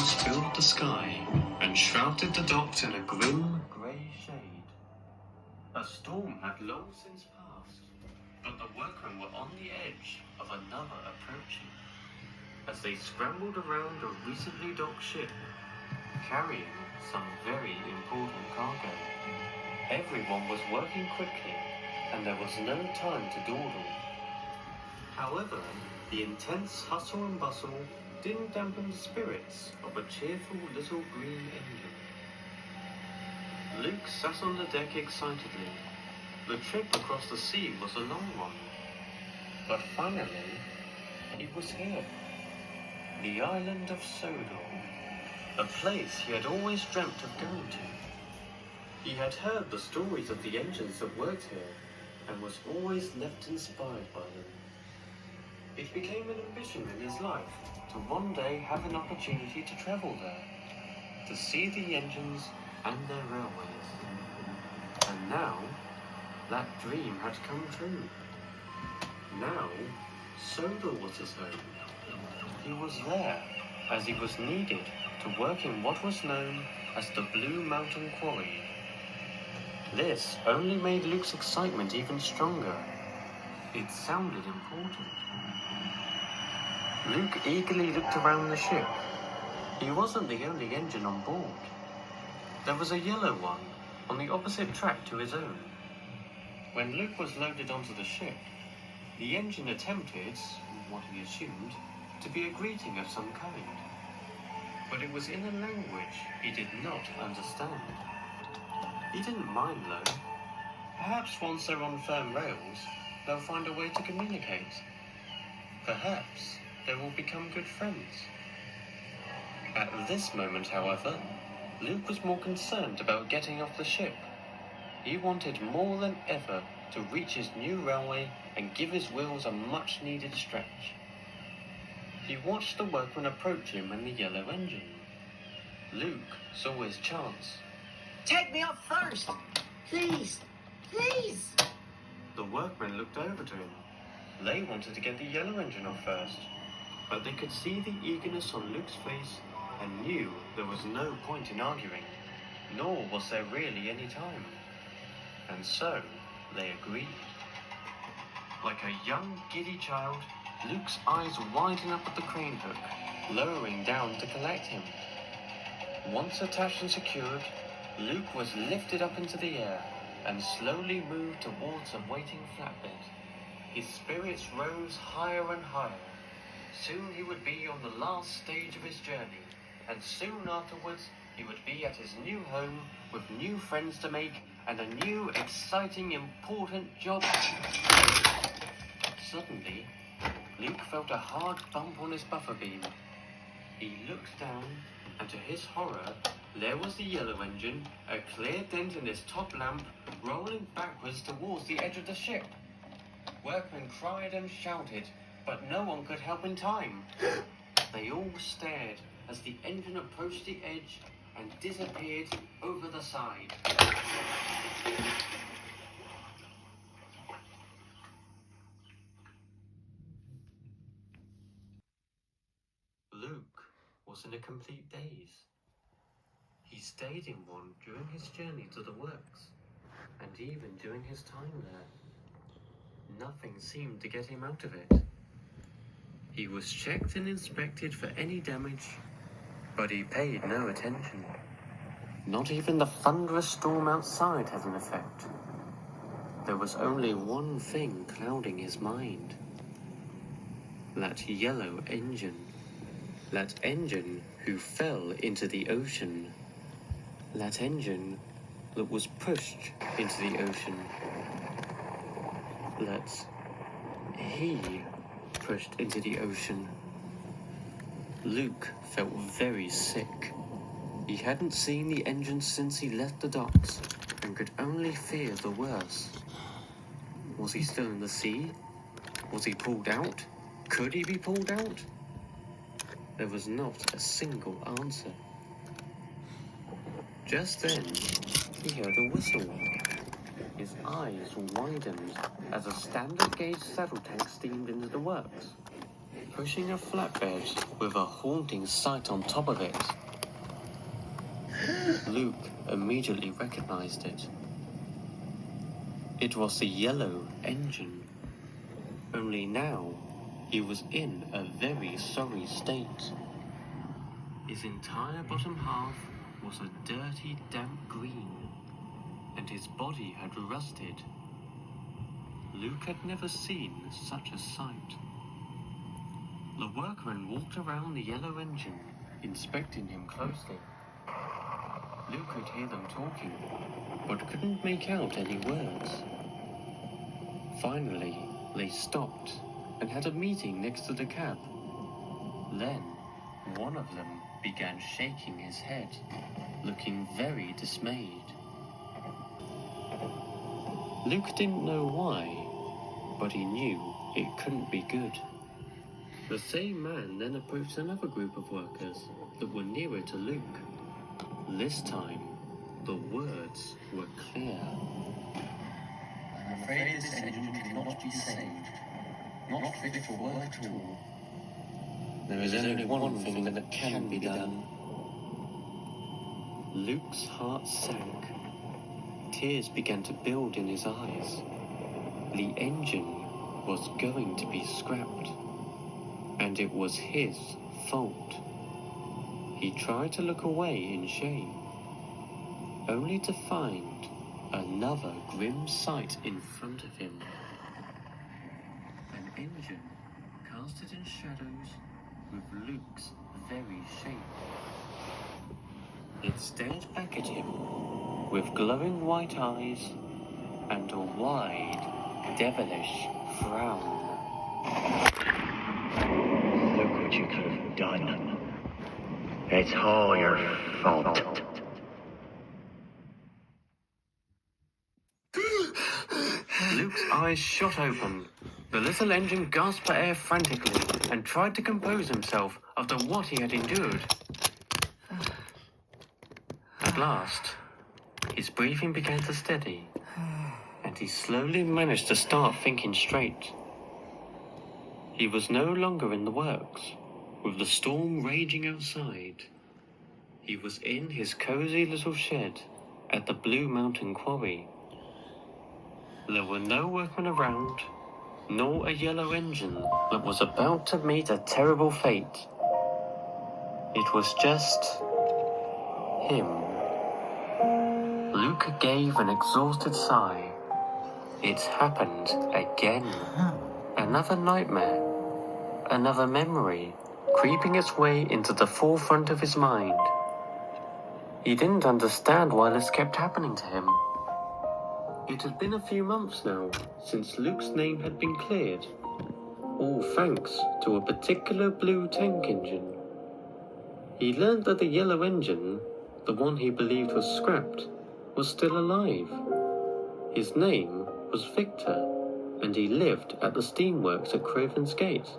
clouds filled the sky and shrouded the docks in a grim, grey shade. A storm had long since passed, but the workmen were on the edge of another approaching. As they scrambled around a recently docked ship, carrying some very important cargo. Everyone was working quickly, and there was no time to dawdle. However, the intense hustle and bustle didn't dampen the spirits of a cheerful little green engine. Luke sat on the deck excitedly. The trip across the sea was a long one. But finally, it was here. The island of Sodor. A place he had always dreamt of going to. He had heard the stories of the engines that worked here, and was always left inspired by them. It became an ambition in his life to one day have an opportunity to travel there, to see the engines and their railways. And now, that dream had come true. Now, Sodor was his home. He was there, as he was needed to work in what was known as the Blue Mountain Quarry. This only made Luke's excitement even stronger. It sounded important. Luke eagerly looked around the ship. He wasn't the only engine on board. There was a yellow one on the opposite track to his own. When Luke was loaded onto the ship, the engine attempted, what he assumed, to be a greeting of some kind. But it was in a language he did not understand. He didn't mind though. Perhaps once they're on firm rails, they'll find a way to communicate. Perhaps they will become good friends. At this moment, however, Luke was more concerned about getting off the ship. He wanted more than ever to reach his new railway and give his wheels a much-needed stretch. He watched the workmen approach him in the yellow engine. Luke saw his chance. Take me up first! Please! Please! The workmen looked over to him. They wanted to get the yellow engine off first, but they could see the eagerness on Luke's face and knew there was no point in arguing, nor was there really any time. And so they agreed. Like a young, giddy child, Luke's eyes widened up at the crane hook, lowering down to collect him. Once attached and secured, Luke was lifted up into the air and slowly moved towards a waiting flatbed. His spirits rose higher and higher. Soon he would be on the last stage of his journey, and soon afterwards he would be at his new home with new friends to make and a new, exciting, important job. Suddenly, Luke felt a hard bump on his buffer beam. He looked down, and to his horror, there was the yellow engine, a clear dent in its top lamp, rolling backwards towards the edge of the ship. Workmen cried and shouted, but no one could help in time. They all stared as the engine approached the edge and disappeared over the side. Luke was in a complete daze. He stayed in one during his journey to the works, and even during his time there. Nothing seemed to get him out of it. He was checked and inspected for any damage, but he paid no attention. Not even the thunderous storm outside had an effect. There was only one thing clouding his mind. That yellow engine. That engine who fell into the ocean. That engine that was pushed into the ocean. That he pushed into the ocean. Luke felt very sick. He hadn't seen the engine since he left the docks and could only fear the worst. Was he still in the sea? Was he pulled out? Could he be pulled out? There was not a single answer. Just then, he heard a whistle. His eyes widened as a standard gauge saddle tank steamed into the works. pushing a flatbed with a haunting sight on top of it. Luke immediately recognized it. It was the yellow engine. Only now, he was in a very sorry state. His entire bottom half was a dirty, damp green, and his body had rusted. Luke had never seen such a sight. The workmen walked around the yellow engine, inspecting him closely. Luke could hear them talking, but couldn't make out any words. Finally, they stopped and had a meeting next to the cab. Then, one of them began shaking his head, looking very dismayed. Luke didn't know why, but he knew it couldn't be good. The same man then approached another group of workers that were nearer to Luke. This time, the words were clear. I'm afraid this engine cannot be saved. Not fit for work at all. There is only one thing that can be done. Luke's heart sank. Tears began to build in his eyes. The engine was going to be scrapped, and it was his fault. He tried to look away in shame, only to find another grim sight in front of him. An engine casted in shadows with Luke's very shape. It stared back at him with glowing white eyes and a wide, devilish frown. Look what you could have done. It's all your fault. Luke's eyes shot open. The little engine gasped for air frantically and tried to compose himself after what he had endured. At last, his breathing began to steady, and he slowly managed to start thinking straight. He was no longer in the works, with the storm raging outside. He was in his cozy little shed at the Blue Mountain Quarry. There were no workmen around, nor a yellow engine that was about to meet a terrible fate. It was just him. Luke gave an exhausted sigh. It's happened again. Another nightmare. Another memory creeping its way into the forefront of his mind. He didn't understand why this kept happening to him. It had been a few months now since Luke's name had been cleared, all thanks to a particular blue tank engine. He learned that the yellow engine, the one he believed was scrapped, was still alive. His name was Victor, and he lived at the steamworks at Craven's Gate.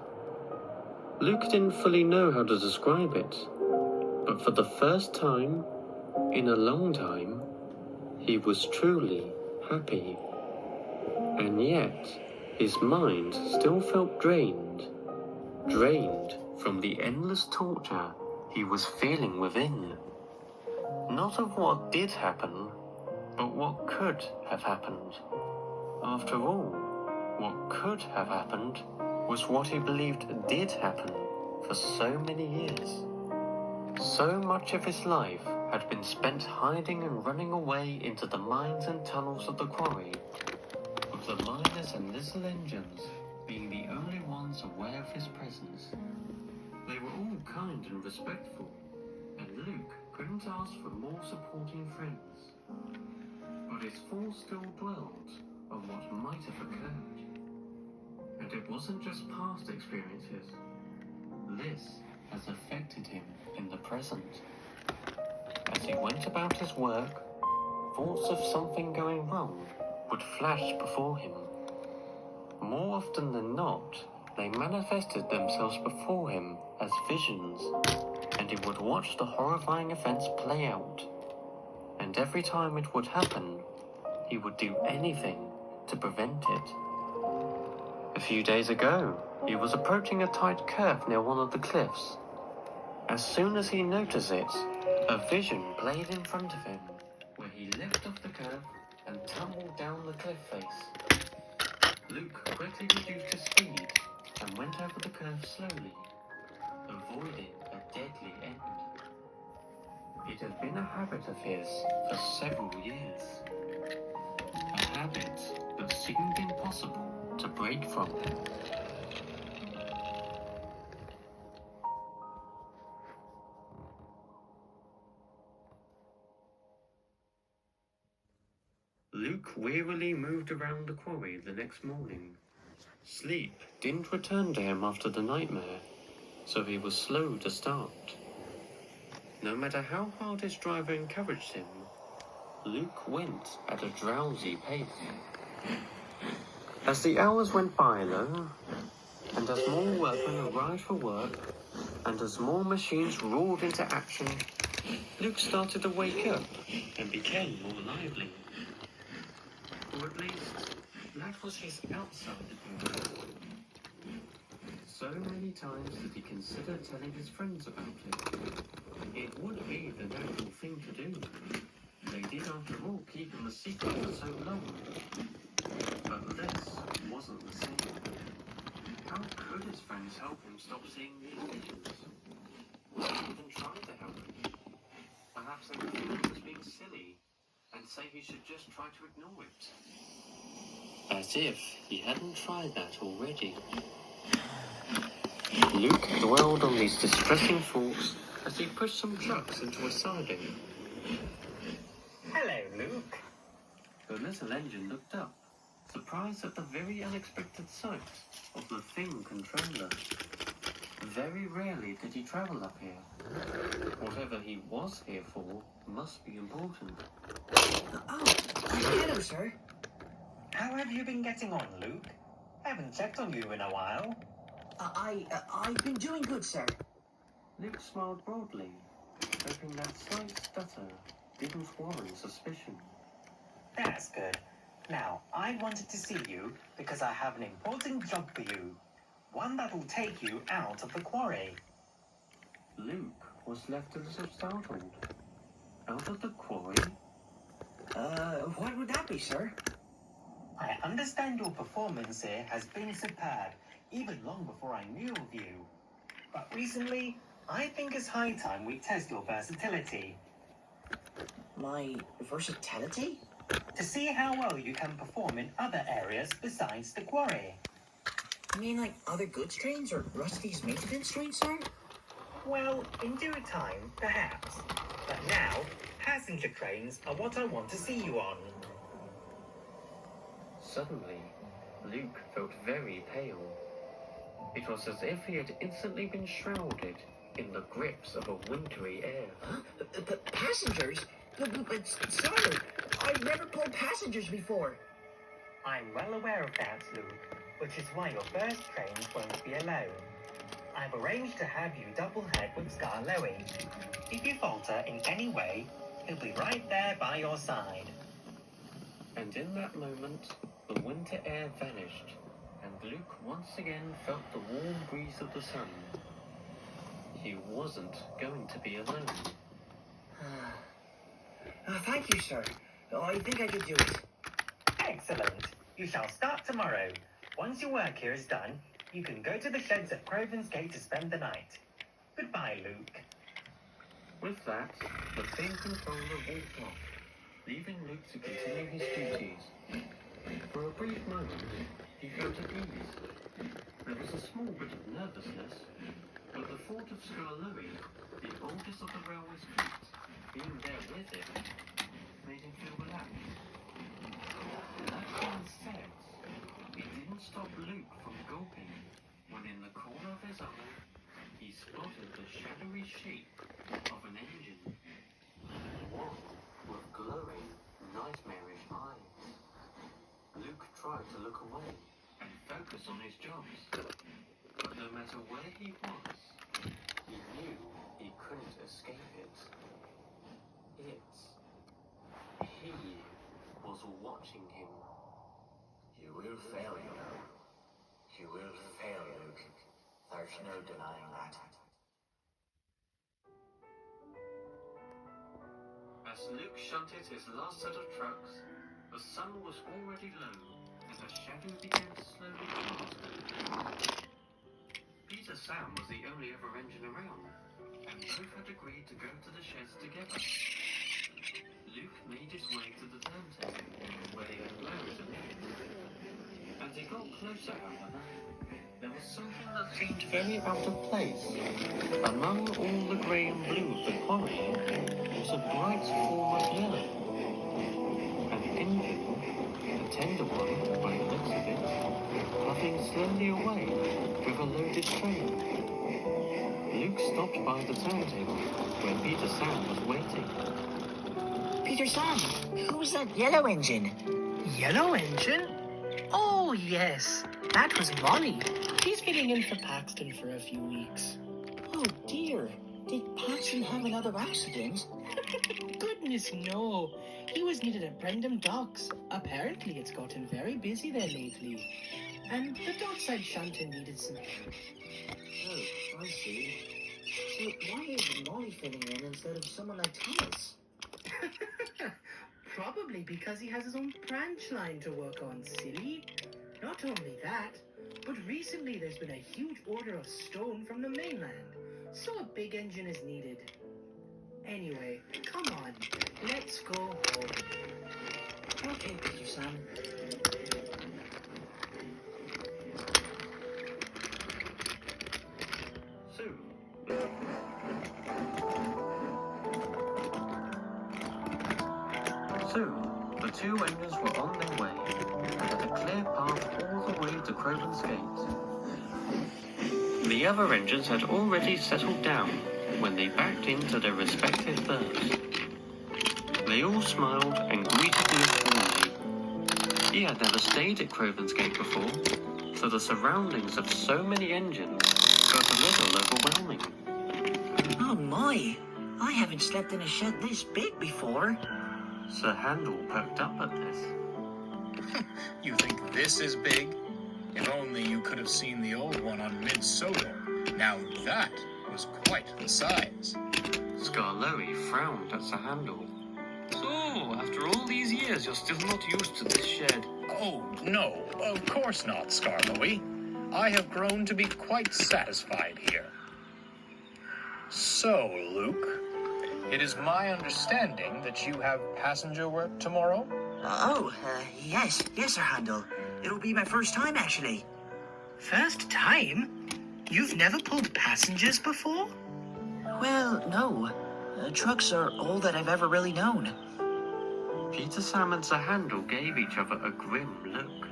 Luke didn't fully know how to describe it, but for the first time in a long time, he was truly happy. And yet, his mind still felt drained from the endless torture he was feeling within. Not of what did happen, but what could have happened. After all, what could have happened was what he believed did happen for so many years. So much of his life had been spent hiding and running away into the mines and tunnels of the quarry, with the miners and little engines being the only ones aware of his presence. They were all kind and respectful, and Luke couldn't ask for more supporting friends. But his thoughts still dwelled on what might have occurred. And it wasn't just past experiences. This has affected him in the present. As he went about his work, thoughts of something going wrong would flash before him. More often than not, they manifested themselves before him as visions, and he would watch the horrifying events play out. And every time it would happen, he would do anything to prevent it. A few days ago, He was approaching a tight curve near one of the cliffs. As soon as he noticed it, a vision played in front of him, where he leapt off the curve and tumbled down the cliff face. Luke quickly reduced his speed and went over the curve slowly, avoiding a deadly end. It had been a habit of his for several years. A habit that seemed impossible to break from. Luke wearily moved around the quarry the next morning. Sleep didn't return to him after the nightmare, so he was slow to start. No matter how hard his driver encouraged him, Luke went at a drowsy pace. As the hours went by, though, and as more workmen arrived for work, and as more machines roared into action, Luke started to wake up and became more lively. Or at least, that was his outside appearance. So many times did he consider telling his friends about it. It would be the natural thing to do. They did, after all, keep him a secret for so long. But this wasn't the same. How could his friends help him stop seeing these visions? Or even try to help him? Perhaps they would think he was being silly and say he should just try to ignore it. As if he hadn't tried that already. Luke dwelled on these distressing thoughts as he pushed some trucks into a siding. Hello, Luke. The little engine looked up, surprised at the very unexpected sight of the thin controller. Very rarely did he travel up here. Whatever he was here for must be important. Oh, hello, sir. How have you been getting on, Luke? I haven't checked on you in a while. I've been doing good, sir. Luke smiled broadly, hoping that slight stutter didn't warrant suspicion. That's good. Now, I wanted to see you because I have an important job for you. One that'll take you out of the quarry. Luke was left a little startled. Out of the quarry? What would that be, sir? I understand your performance here has been superb, even long before I knew of you. But recently, I think it's high time we test your versatility. My versatility? To see how well you can perform in other areas besides the quarry. You mean like other goods trains or Rusty's maintenance trains, sir? Well, in due time, perhaps. But now, passenger trains are what I want to see you on. Suddenly, Luke felt very pale. It was as if he had instantly been shrouded in the grips of a wintry air. Huh? Passengers? But, sir, I've never pulled passengers before. I'm well aware of that, Luke, which is why your first train won't be alone. I've arranged to have you double head with Scar Lowy. If you falter in any way, he'll be right there by your side. And in that moment, the winter air vanished, and Luke once again felt the warm breeze of the sun. He wasn't going to be alone. Thank you, sir. I think I could do it. Excellent. You shall start tomorrow. Once your work here is done, you can go to the sheds at Proven's Gate to spend the night. Goodbye, Luke. With that, the thin controller walked off, leaving Luke to continue his duties. For a brief moment, he felt at ease. There was a small bit of nervousness, but the thought of Scarlowy, the oldest of the railway's fleet, being there with him, made him feel relaxed. That being said, it didn't stop Luke from gulping when in the corner of his eye, he spotted the shadowy shape of an engine. One with glowing, nightmarish eyes. Luke tried to look away and focus on his jobs, but no matter where he was, he knew he couldn't escape it. He was watching him. You will fail, you know. You will fail, Luke. There's no denying that. As Luke shunted his last set of trucks, the sun was already low, and a shadow began to slowly cast. Peter Sam was the only other engine around, and both had agreed to go to the sheds together. Luke made his way to the turntable, where they had lowered a minute. As he got closer, however, there was something that seemed very out of place. Among all the grey and blue of the quarry was a bright form of yellow. An engine, a tender one by the looks of it, puffing slowly away with a loaded train. Luke stopped by the turntable where Peter Sam was waiting. Peter Sam, who's that yellow engine? Yellow engine? Oh, yes. That was Molly. She's filling in for Paxton for a few weeks. Oh dear, did Paxton have another accident? Goodness, no. He was needed at Brendam Docks. Apparently, it's gotten very busy there lately. And the dockside shanty needed some help. Oh, I see. So why is Molly filling in instead of someone like Thomas? Probably because he has his own branch line to work on, silly. Not only that, but recently there's been a huge order of stone from the mainland, so a big engine is needed. Anyway, come on, let's go home. Okay, Peter Sam. Soon, the two engines were on their way, and had a clear path all the way to Crovan's Gate. The other engines had already settled down when they backed into their respective berths. They all smiled and greeted Luke warmly. He had never stayed at Crovan's Gate before, so the surroundings of so many engines got a little overwhelming. Oh my, I haven't slept in a shed this big before. Sir Handel perked up at this. You think this is big? If only you could have seen the old one on Mid-Sodor. Now that was quite the size. Skarloey frowned at Sir Handel. So, after all these years, you're still not used to this shed? Oh, no, of course not, Skarloey. I have grown to be quite satisfied here. So, Luke, it is my understanding that you have passenger work tomorrow? Yes, Sir Handel. It'll be my first time, actually. First time? You've never pulled passengers before? Well, no. Trucks are all that I've ever really known. Peter Sam and Sir Handel gave each other a grim look.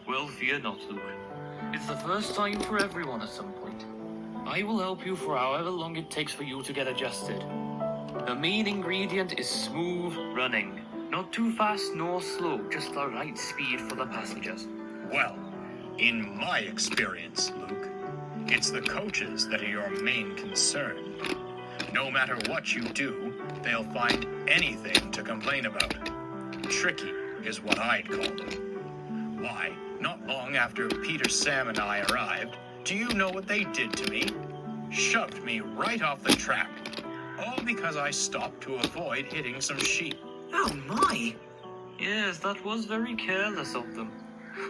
Well, fear not, Luke. It's the first time for everyone at some point. I will help you for however long it takes for you to get adjusted. The main ingredient is smooth running. Not too fast nor slow, just the right speed for the passengers. Well, in my experience, Luke, it's the coaches that are your main concern. No matter what you do, they'll find anything to complain about. Tricky is what I'd call them. Why, not long after Peter, Sam, and I arrived, do you know what they did to me? Shoved me right off the track. All because I stopped to avoid hitting some sheep. Oh my! Yes, that was very careless of them.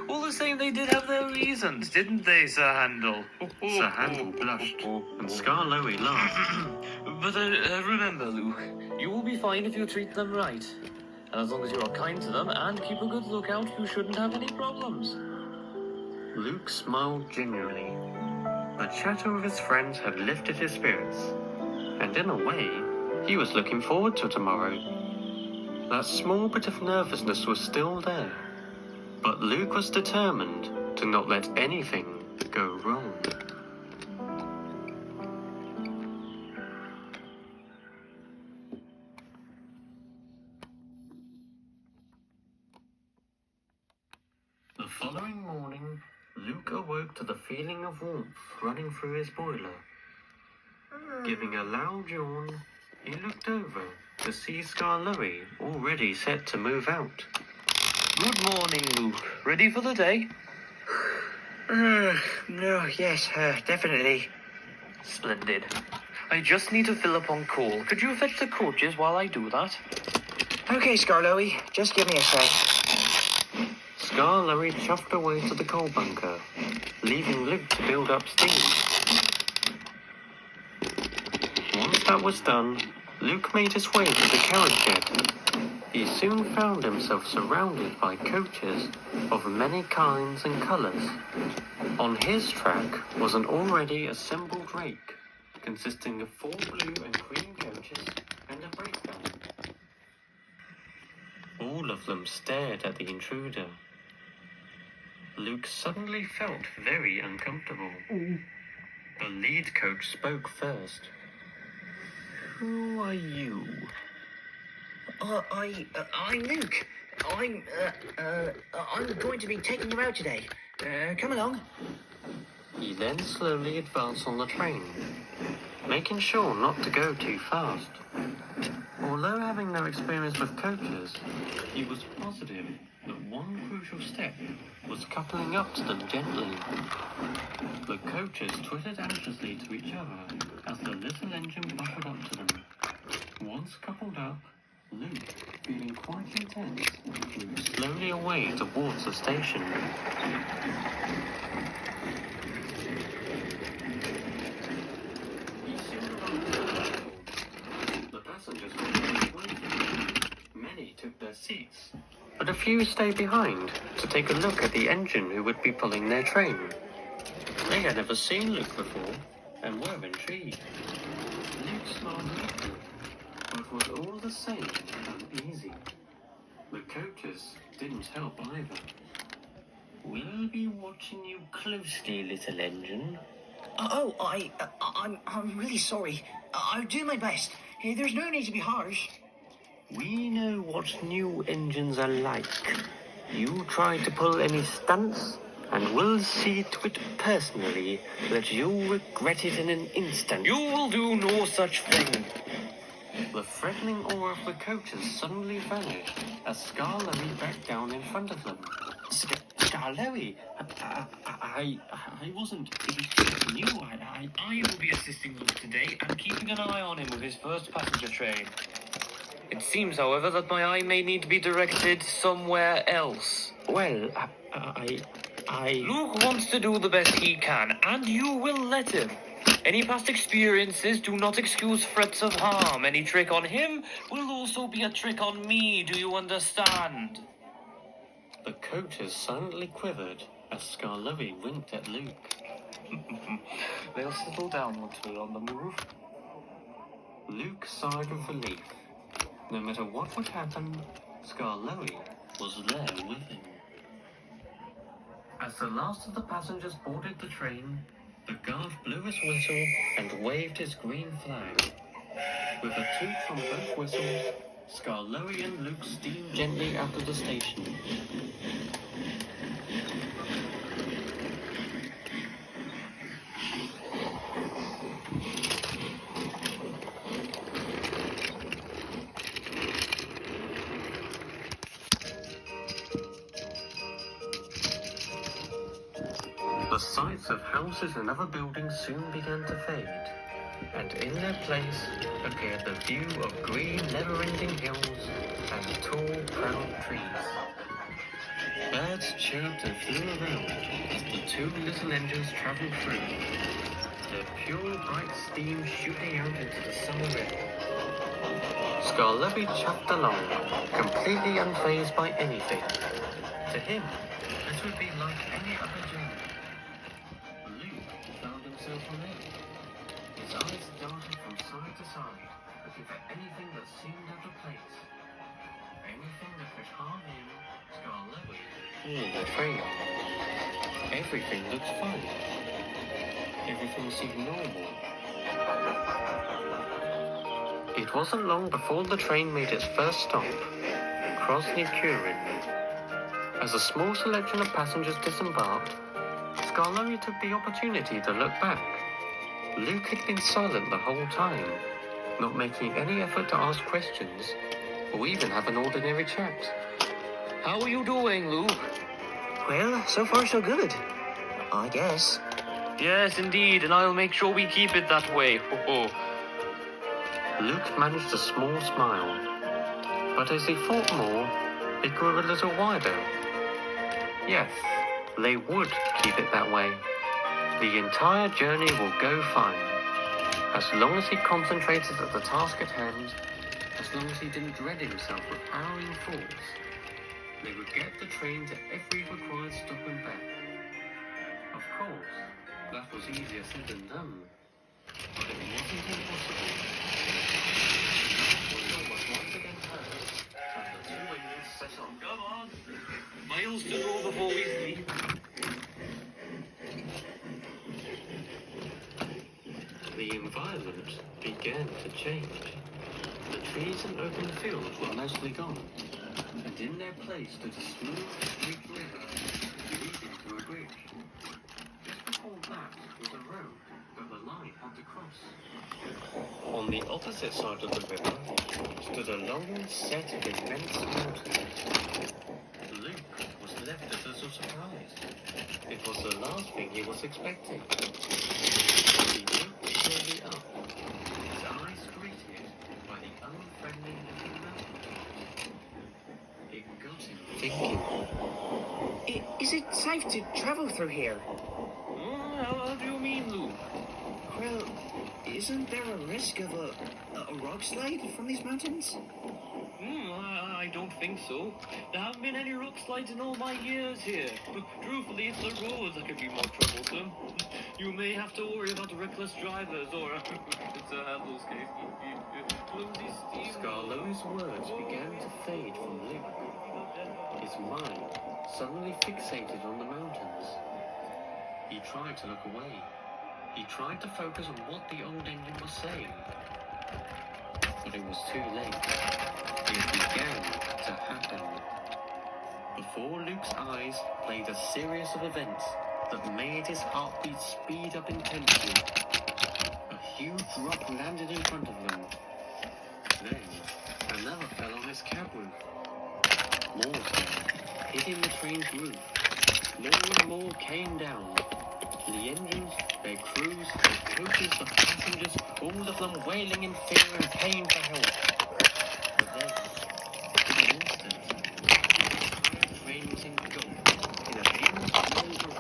All the same, they did have their reasons, didn't they, Sir Handel? Sir Handel blushed, and Skarloey laughed. But remember, Luke, you will be fine if you treat them right. And as long as you are kind to them and keep a good lookout, you shouldn't have any problems. Luke smiled genuinely. The chatter of his friends had lifted his spirits, and in a way, he was looking forward to tomorrow. That small bit of nervousness was still there, but Luke was determined to not let anything go wrong. The following morning, Luke awoke to the feeling of warmth running through his boiler. Giving a loud yawn, he looked over to see Skarloey already set to move out. Good morning, Luke. Ready for the day? No, yes, definitely. Splendid. I just need to fill up on coal. Could you fetch the coaches while I do that? Okay, Scarlowy, just give me a sec. Scarlowy chuffed away to the coal bunker, leaving Luke to build up steam. Once that was done, Luke made his way to the carriage shed. He soon found himself surrounded by coaches of many kinds and colours. On his track was an already assembled rake, consisting of 4 blue and green coaches and a breakdown. All of them stared at the intruder. Luke suddenly felt very uncomfortable. The lead coach spoke first. Who are you? I'm Luke. I'm going to be taking you out today. Come along. He then slowly advanced on the train, making sure not to go too fast. Although having no experience with coaches, he was positive that one crucial step was coupling up to them gently. The coaches twittered anxiously to each other as the little engine buffered up to them. Once coupled up, Luke, feeling quite intense, moved slowly away towards the station. He soon arrived. The passengers were waiting. Many took their seats, but a few stayed behind to take a look at the engine who would be pulling their train. They had never seen Luke before and were intrigued. Luke smiled at them, but was all the same uneasy. The coaches didn't help either. We'll be watching you closely, little engine. I'm really sorry. I'll do my best. There's no need to be harsh. We know what new engines are like. You try to pull any stunts, and we'll see to it personally that you'll regret it in an instant. You will do no such thing. The threatening aura of the coaches suddenly vanished as Scarlowy backed down in front of them. Scarlowy, I wasn't expecting you. I will be assisting Luke today and keeping an eye on him with his first passenger train. It seems, however, that my eye may need to be directed somewhere else. Well, Luke wants to do the best he can, and you will let him. Any past experiences do not excuse threats of harm. Any trick on him will also be a trick on me, do you understand? The coaches silently quivered as Scarlowy winked at Luke. They'll settle down once we're on the move. Luke sighed with relief. No matter what would happen, Scarlowy was there with him. As the last of the passengers boarded the train, the guard blew his whistle and waved his green flag. With a toot from both whistles, Scarlowy and Luke steamed gently out of the station. The sights of houses and other buildings soon began to fade, and in their place appeared the view of green, never-ending hills and tall, proud trees. Birds chirped and flew around as the 2 little engines travelled through, their pure, bright steam shooting out into the summer air. Scarlowy chuffed along, completely unfazed by anything. To him, this would be like any other journey. Luke found himself on edge. His eyes darted from side to side, looking for anything that seemed out of place. Anything that could harm him, Scarlowy, or the train. Everything looked fine. Everything seemed normal. It wasn't long before the train made its first stop, Krosny Kurin. As a small selection of passengers disembarked, Scarlowy took the opportunity to look back. Luke had been silent the whole time, not making any effort to ask questions, or even have an ordinary chat. How are you doing, Luke? Well, so far so good. I guess. Yes, indeed, and I'll make sure we keep it that way. Ho ho. Luke managed a small smile, but as he thought more, it grew a little wider. Yes, they would keep it that way. The entire journey will go fine, as long as he concentrated at the task at hand, as long as he didn't dread himself with harrowing thoughts. They would get the train to every required stop and back. Of course, that was easier said than done, but it wasn't impossible. The wheel was once again heard, and the two engines set off. Come on. Miles to go before we sleep. The environment began to change. The trees and open fields were mostly gone, and in their place stood a smooth, straight river leading to a bridge. Just before that was a road that the line had to cross. On the opposite side of the river stood a long set of immense mountains. Luke was left a little surprised. It was the last thing he was expecting. He looked slowly up, his eyes greeted by the unfriendly little mountain. It got him thinking. Is it safe to travel through here? How do you mean, Luke? Well, isn't there a risk of a rock slide from these mountains? I don't think so. There haven't been any rock slides in all my years here. Truthfully, it's the roads that could be more troublesome. You may have to worry about reckless drivers or it's a handles case. Clumsy steam. Scarlo's words began to fade from Luke. His mind suddenly fixated on the mountains. He tried to look away. He tried to focus on what the old engine was saying. But it was too late. It began to happen. Before Luke's eyes played a series of events that made his heartbeat speed up intensely. A huge rock landed in front of them. Then, another fell on his cab roof. More fell, hitting the train's roof. More and more came down. The engines, their crews, the coaches, the passengers, all of them wailing in fear and pain for help. But then, in an instant, the entire train was engulfed in a huge wave of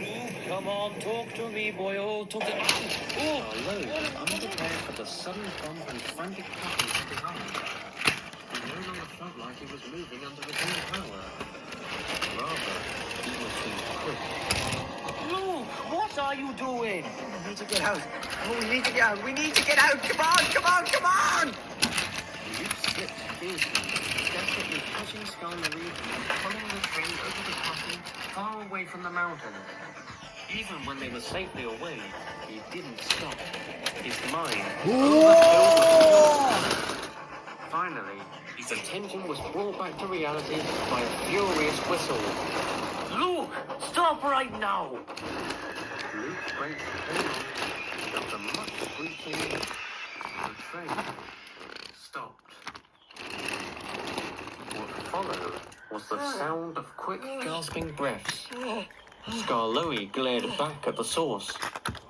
Luke, come on, talk to me, boy. Talk to me. Carlo, unprepared for the sudden bump and frantic clapping of his arms. He no longer felt like he was moving under his own power. Rather, he was being pushed. Luke, what are you doing? We need to get out. Oh, we need to get out. We need to get out. Come on, come on, come on! Luke slipped fiercely, desperately pushing Scarlo and pulling the train over the crossing far away from the mountains. Even when they were safely away, he didn't stop. His mind overfilled with fury. Finally, his attention was brought back to reality by a furious whistle. Luke, stop right now. Luke braked came on, after much screeching, the train stopped. What followed was the sound of quick gasping breaths. Scarloe glared back at the source.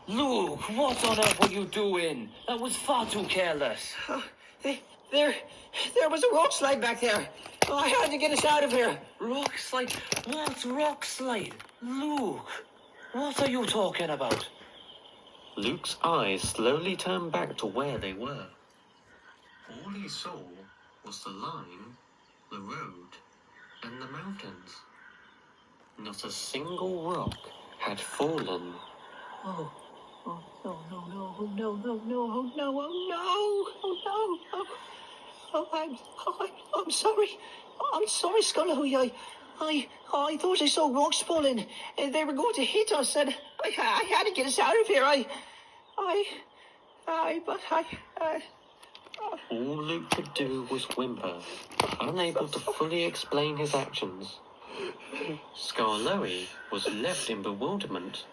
Luke, what on earth were you doing? That was far too careless. There was a rock slide back there. Oh, I had to get us out of here. Rock slide? What's rock slide? Luke, what are you talking about? Luke's eyes slowly turned back to where they were. All he saw was the line, the road, and the mountains. Not a single rock had fallen. Oh, no, no, no, no, no, no, no, no, oh, no. I'm sorry. I'm sorry, Scarloe. I thought I saw rocks falling. They were going to hit us, and I had to get us out of here. All Luke could do was whimper, unable to fully explain his actions. Scarloe was left in bewilderment.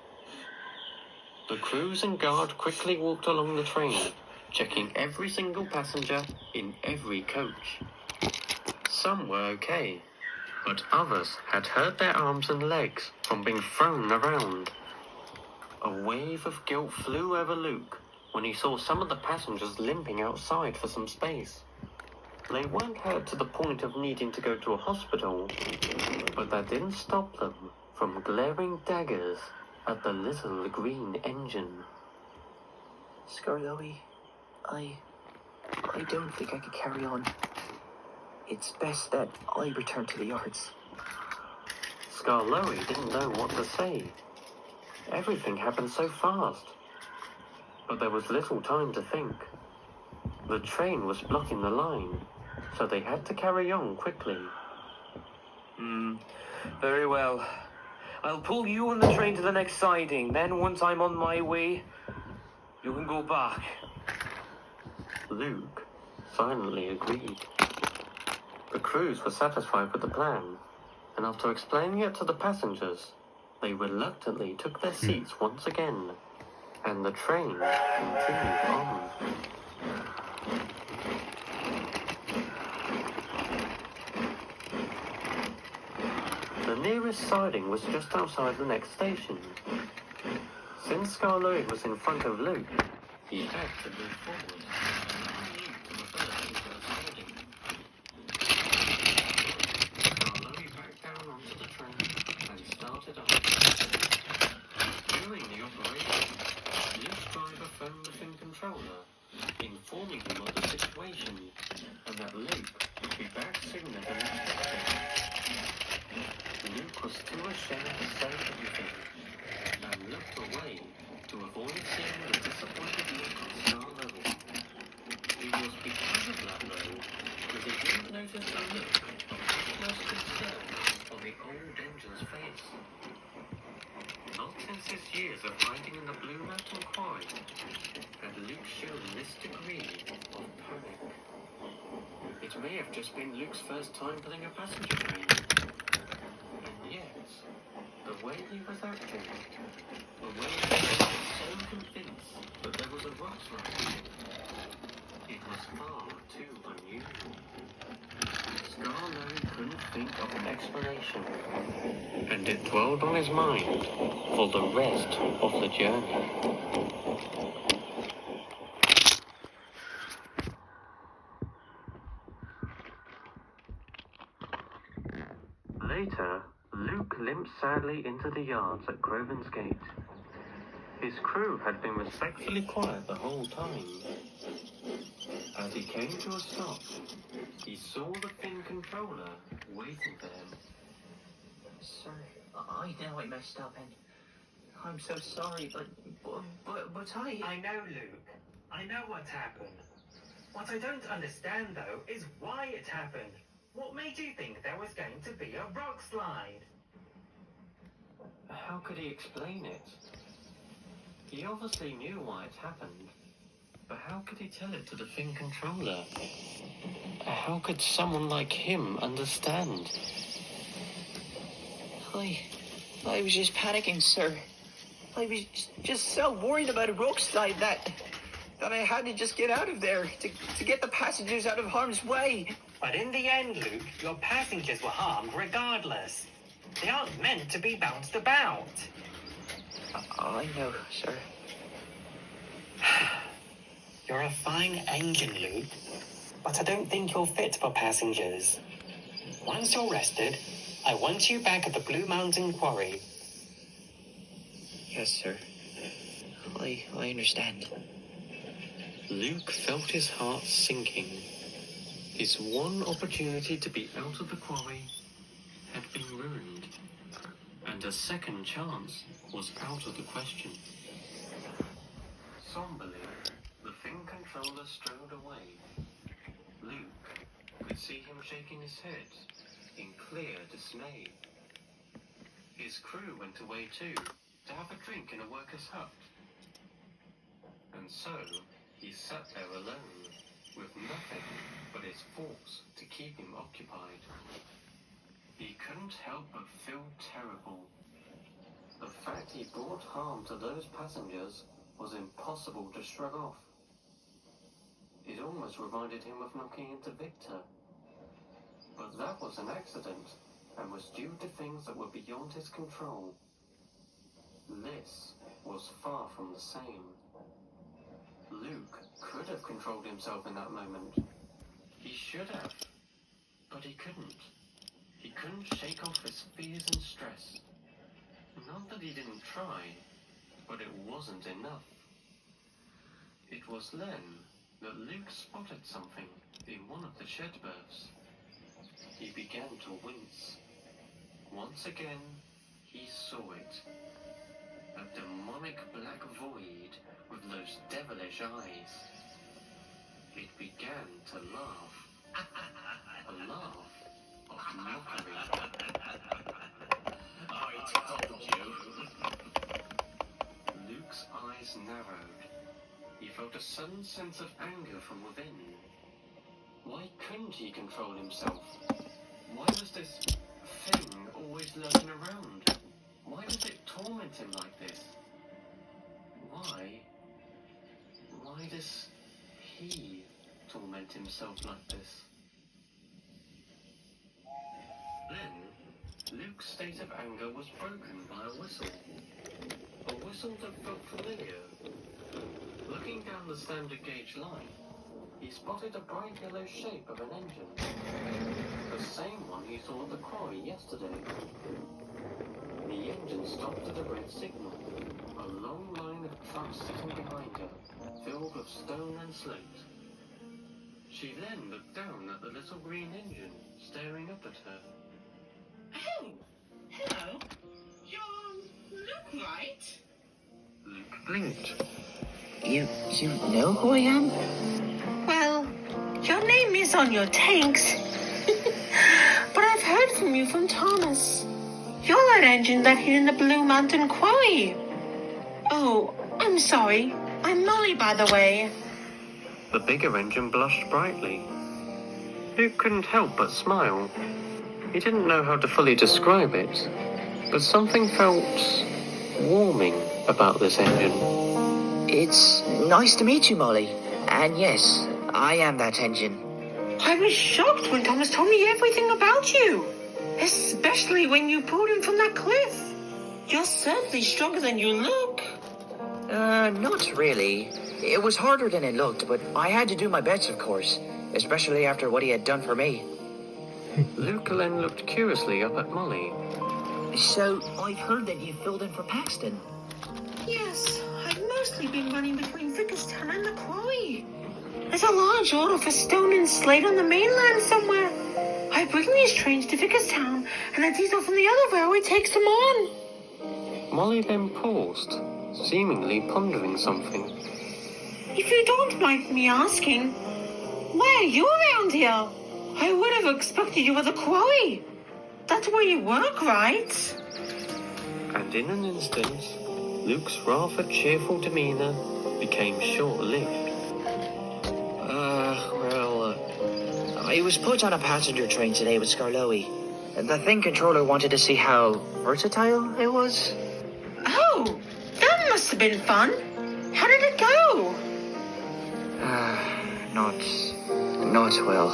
The crews and guard quickly walked along the train, checking every single passenger in every coach. Some were okay, but others had hurt their arms and legs from being thrown around. A wave of guilt flew over Luke when he saw some of the passengers limping outside for some space. They weren't hurt to the point of needing to go to a hospital, but that didn't stop them from glaring daggers at the little green engine. Scarloey, I don't think I could carry on. It's best that I return to the yards. Scarloey didn't know what to say. Everything happened so fast. But there was little time to think. The train was blocking the line, so they had to carry on quickly. Very well. I'll pull you and the train to the next siding. Then, once I'm on my way, you can go back. Luke silently agreed. The crews were satisfied with the plan, and after explaining it to the passengers, they reluctantly took their seats once again, and the train continued on. The nearest siding was just outside the next station. Since Scarloey was in front of Luke, he had to move forward and allow Luke to reverse into the siding. Scarloey backed down onto the train and started up. During the operation, Luke's driver phoned the fin controller, informing him of the situation and that Luke would be back sooner than expected. Luke was too ashamed to say anything and looked away to avoid seeing the disappointed look on Scarloey. It was because of that, though, that he didn't notice the look of utmost concern on the old engine's face. Not since his years of hiding in the Blue Mountain Quarry had Luke shown this degree of panic. It may have just been Luke's first time pulling a passenger train. And yet, the way he was acting, the way he was so convinced that there was a rock slide, it was far too unusual. Scarloey couldn't think of an explanation, and it dwelled on his mind for the rest of the journey. Later, Luke limped sadly into the yards at Groven's Gate. His crew had been respectfully quiet the whole time. As he came to a stop, he saw the fin controller waiting for him. Sir, I know I messed up and I'm so sorry, but I know, Luke. I know what's happened. What I don't understand, though, is why it happened. What made you think there was going to be a rock slide? How could he explain it? He obviously knew why it happened, but how could he tell it to the fin controller? How could someone like him understand? I was just panicking, sir. I was just so worried about a rock slide that I had to just get out of there to get the passengers out of harm's way. But in the end, Luke, your passengers were harmed regardless. They aren't meant to be bounced about. I know, sir. You're a fine engine, Luke, but I don't think you're fit for passengers. Once you're rested, I want you back at the Blue Mountain Quarry. Yes, sir. I understand. Luke felt his heart sinking. His one opportunity to be out of the quarry had been ruined, and a second chance was out of the question. Somberly, the fin controller strode away. Luke could see him shaking his head in clear dismay. His crew went away too, to have a drink in a worker's hut. And so, he sat there alone, with nothing but his thoughts to keep him occupied. He couldn't help but feel terrible. The fact he brought harm to those passengers was impossible to shrug off. It almost reminded him of knocking into Victor. But that was an accident, and was due to things that were beyond his control. This was far from the same. Luke could have controlled himself in that moment. He should have, but he couldn't. He couldn't shake off his fears and stress. Not that he didn't try, but it wasn't enough. It was then that Luke spotted something in one of the shed berths. He began to wince. Once again, he saw it. A demonic black void with those devilish eyes. It began to laugh. A laugh of mockery. I told you. Luke's eyes narrowed. He felt a sudden sense of anger from within. Why couldn't he control himself? Why was this thing always lurking around? Why did it torment him like this? Why does he torment himself like this? Then, Luke's state of anger was broken by a whistle. A whistle that felt familiar. Looking down the standard gauge line, he spotted a bright yellow shape of an engine. The same one he saw at the quarry yesterday. The engine stopped at a red signal. A long line of trucks sitting behind her, filled with stone and slate. She then looked down at the little green engine, staring up at her. Oh, hello. You're Luke, right? Luke blinked. You know who I am? Well, your name is on your tanks. But I've heard from you from Thomas. You're that engine that hid in the Blue Mountain Quarry. Oh, I'm sorry. I'm Molly, by the way. The bigger engine blushed brightly. Luke couldn't help but smile. He didn't know how to fully describe it, but something felt warming about this engine. It's nice to meet you, Molly. And yes, I am that engine. I was shocked when Thomas told me everything about you. Especially when you pulled him from that cliff. You're certainly stronger than you look. Not really. It was harder than it looked, but I had to do my best, of course. Especially after what he had done for me. Luke then looked curiously up at Molly. So, I've heard that you filled in for Paxton. Yes, I've mostly been running between Vickerstown and the quarry. There's a large order for stone and slate on the mainland somewhere. I bring these trains to Vickerstown, and a diesel from the other railway takes them on. Molly then paused, seemingly pondering something. If you don't mind me asking, why are you around here? I would have expected you at the quarry. That's where you work, right? And in an instant, Luke's rather cheerful demeanor became short-lived. I was put on a passenger train today with Scarloey. The thing controller wanted to see how versatile it was. Oh, that must have been fun. How did it go? Not well.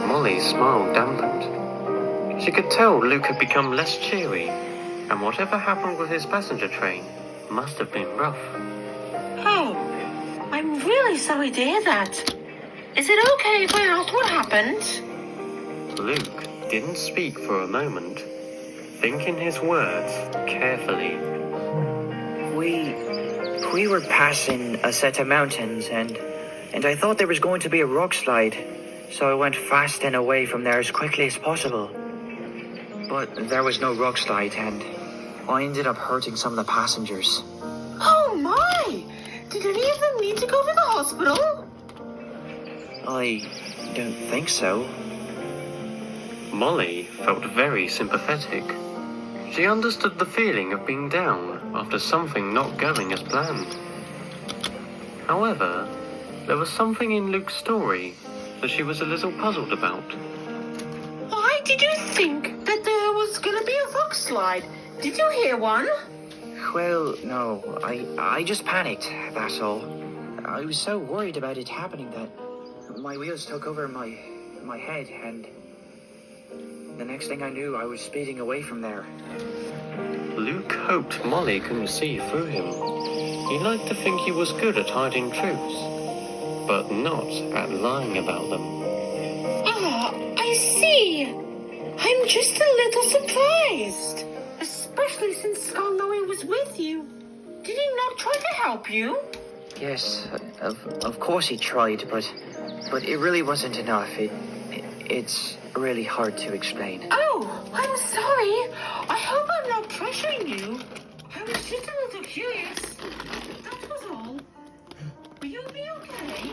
Molly's smile dampened. She could tell Luke had become less cheery, and whatever happened with his passenger train must have been rough. Oh, I'm really sorry to hear that. Is it okay if I ask what happened? Luke didn't speak for a moment, thinking his words carefully. We were passing a set of mountains, and I thought there was going to be a rock slide, so I went fast and away from there as quickly as possible. But there was no rock slide, and I ended up hurting some of the passengers. Oh my! Did any of them need to go to the hospital? I don't think so. Molly felt very sympathetic. She understood the feeling of being down after something not going as planned. However, there was something in Luke's story that she was a little puzzled about. Why did you think that there was gonna be a rock slide? Did you hear one? Well, no, I just panicked, that's all. I was so worried about it happening that my wheels took over my head, and The next thing I knew, I was speeding away from there. Luke hoped Molly couldn't see through him. He liked to think he was good at hiding truths, but not at lying about them. Ah, I see. I'm just a little surprised. Especially since Scarlowe was with you. Did he not try to help you? Yes, of course he tried, but it really wasn't enough. It's really hard to explain. Oh, I'm sorry. I hope I'm not pressuring you. I was just a little curious. That was all. Will you be okay?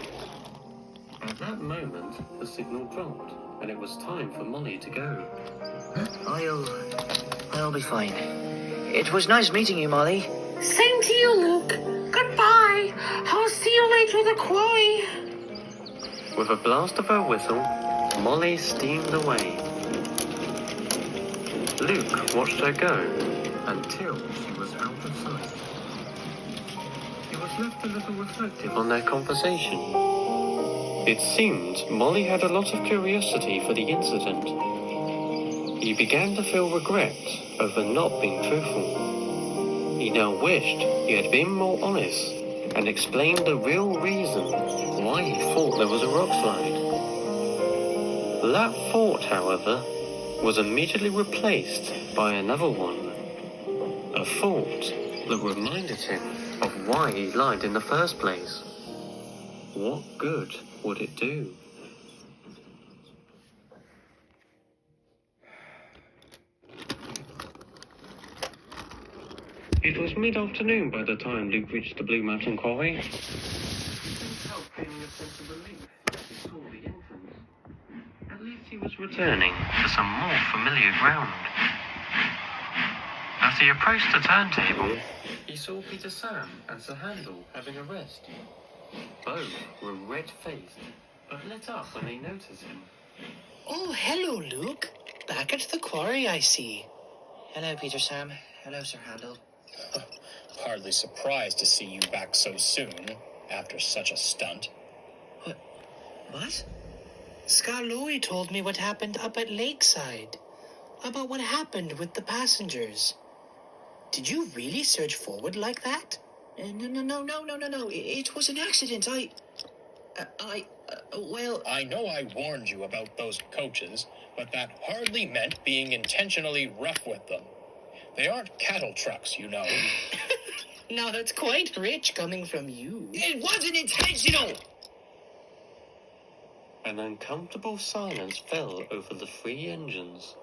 At that moment, the signal dropped, and it was time for Molly to go. I'll be fine. It was nice meeting you, Molly. Same to you, Luke. Goodbye. I'll see you later at the quarry. With a blast of her whistle, Molly steamed away. Luke watched her go until she was out of sight. He was left a little reflective on their conversation. It seemed Molly had a lot of curiosity for the incident. He began to feel regret over not being truthful. He now wished he had been more honest and explained the real reason why he thought there was a rock slide. That thought, however, was immediately replaced by another one. A thought that reminded him of why he lied in the first place. What good would it do? It was mid-afternoon by the time Luke reached the Blue Mountain Quarry. He couldn't help feeling a sense of relief as he saw the entrance. At least he was returning to some more familiar ground. As he approached the turntable, he saw Peter Sam and Sir Handel having a rest. Both were red-faced, but lit up when they noticed him. Oh, hello, Luke. Back at the quarry, I see. Hello, Peter Sam. Hello, Sir Handel. Hardly surprised to see you back so soon, after such a stunt. What? Scarlowe told me what happened up at Lakeside. About what happened with the passengers. Did you really surge forward like that? No. It was an accident. Well... I know I warned you about those coaches, but that hardly meant being intentionally rough with them. They aren't cattle trucks, you know. Now that's quite rich coming from you. It wasn't intentional! An uncomfortable silence fell over the three engines.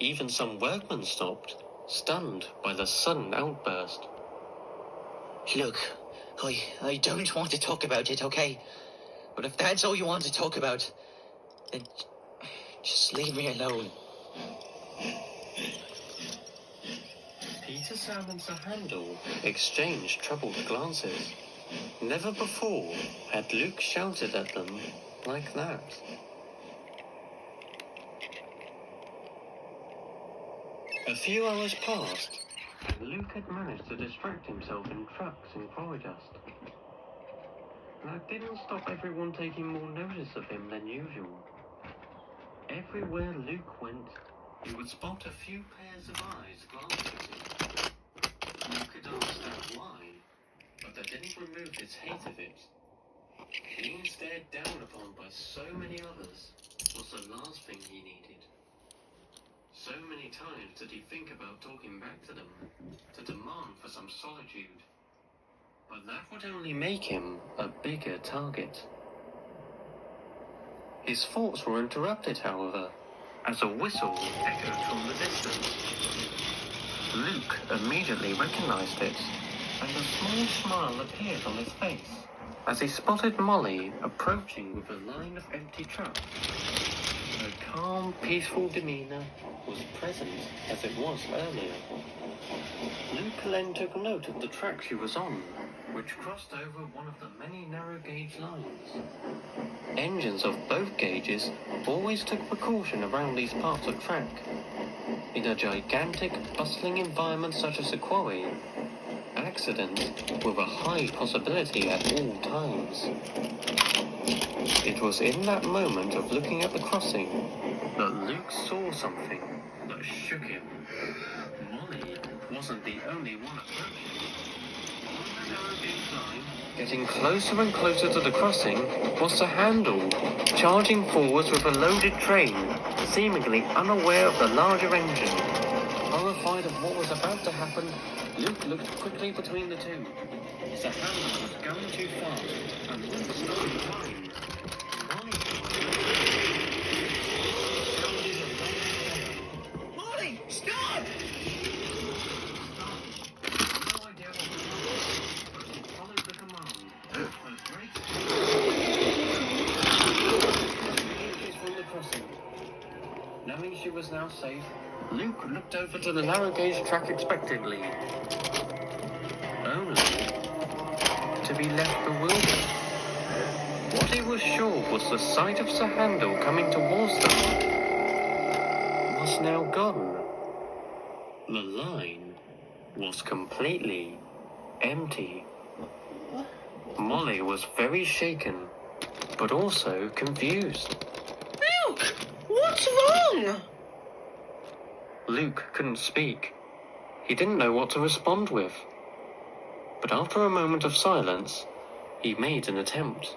Even some workmen stopped, stunned by the sudden outburst. Look, I don't want to talk about it, okay? But if that's all you want to talk about, then just leave me alone. Peter, Sam and Sir Handel exchanged troubled glances. Never before had Luke shouted at them like that. A few hours passed, and Luke had managed to distract himself in trucks and quarry dust. That didn't stop everyone taking more notice of him than usual. Everywhere Luke went, he would spot a few pairs of eyes glancing at him. Luke could understand why, but that didn't remove his hate of it. Being stared down upon by so many others was the last thing he needed. So many times did he think about talking back to them, to demand for some solitude. But that would only make him a bigger target. His thoughts were interrupted, however, as a whistle echoed from the distance. Luke immediately recognized it, and a small smile appeared on his face as he spotted Molly approaching with a line of empty trucks. Her calm, peaceful demeanor was present as it was earlier. Luke then took note of the track she was on, which crossed over one of the many narrow gauge lines. Engines of both gauges always took precaution around these parts of track. In a gigantic, bustling environment such as a quarry, accidents were a high possibility at all times. It was in that moment of looking at the crossing that Luke saw something that shook him. Molly wasn't the only one approaching. On the narrow gauge line, getting closer and closer to the crossing, was the handle, charging forwards with a loaded train, seemingly unaware of the larger engine. Horrified of what was about to happen, Luke looked quickly between the two. The handle was going too fast, and Luke stopped time. Molly, stop! No idea what was happening, but she followed the command. A great inches from the crossing. Knowing she was now safe, Luke looked over to the narrow gauge track expectantly. Only to be left bewildered. What he was sure was the sight of Sir Handel coming towards them was now gone. The line was completely empty. Molly was very shaken, but also confused. Luke, what's wrong? Luke couldn't speak. He didn't know what to respond with. But after a moment of silence, he made an attempt.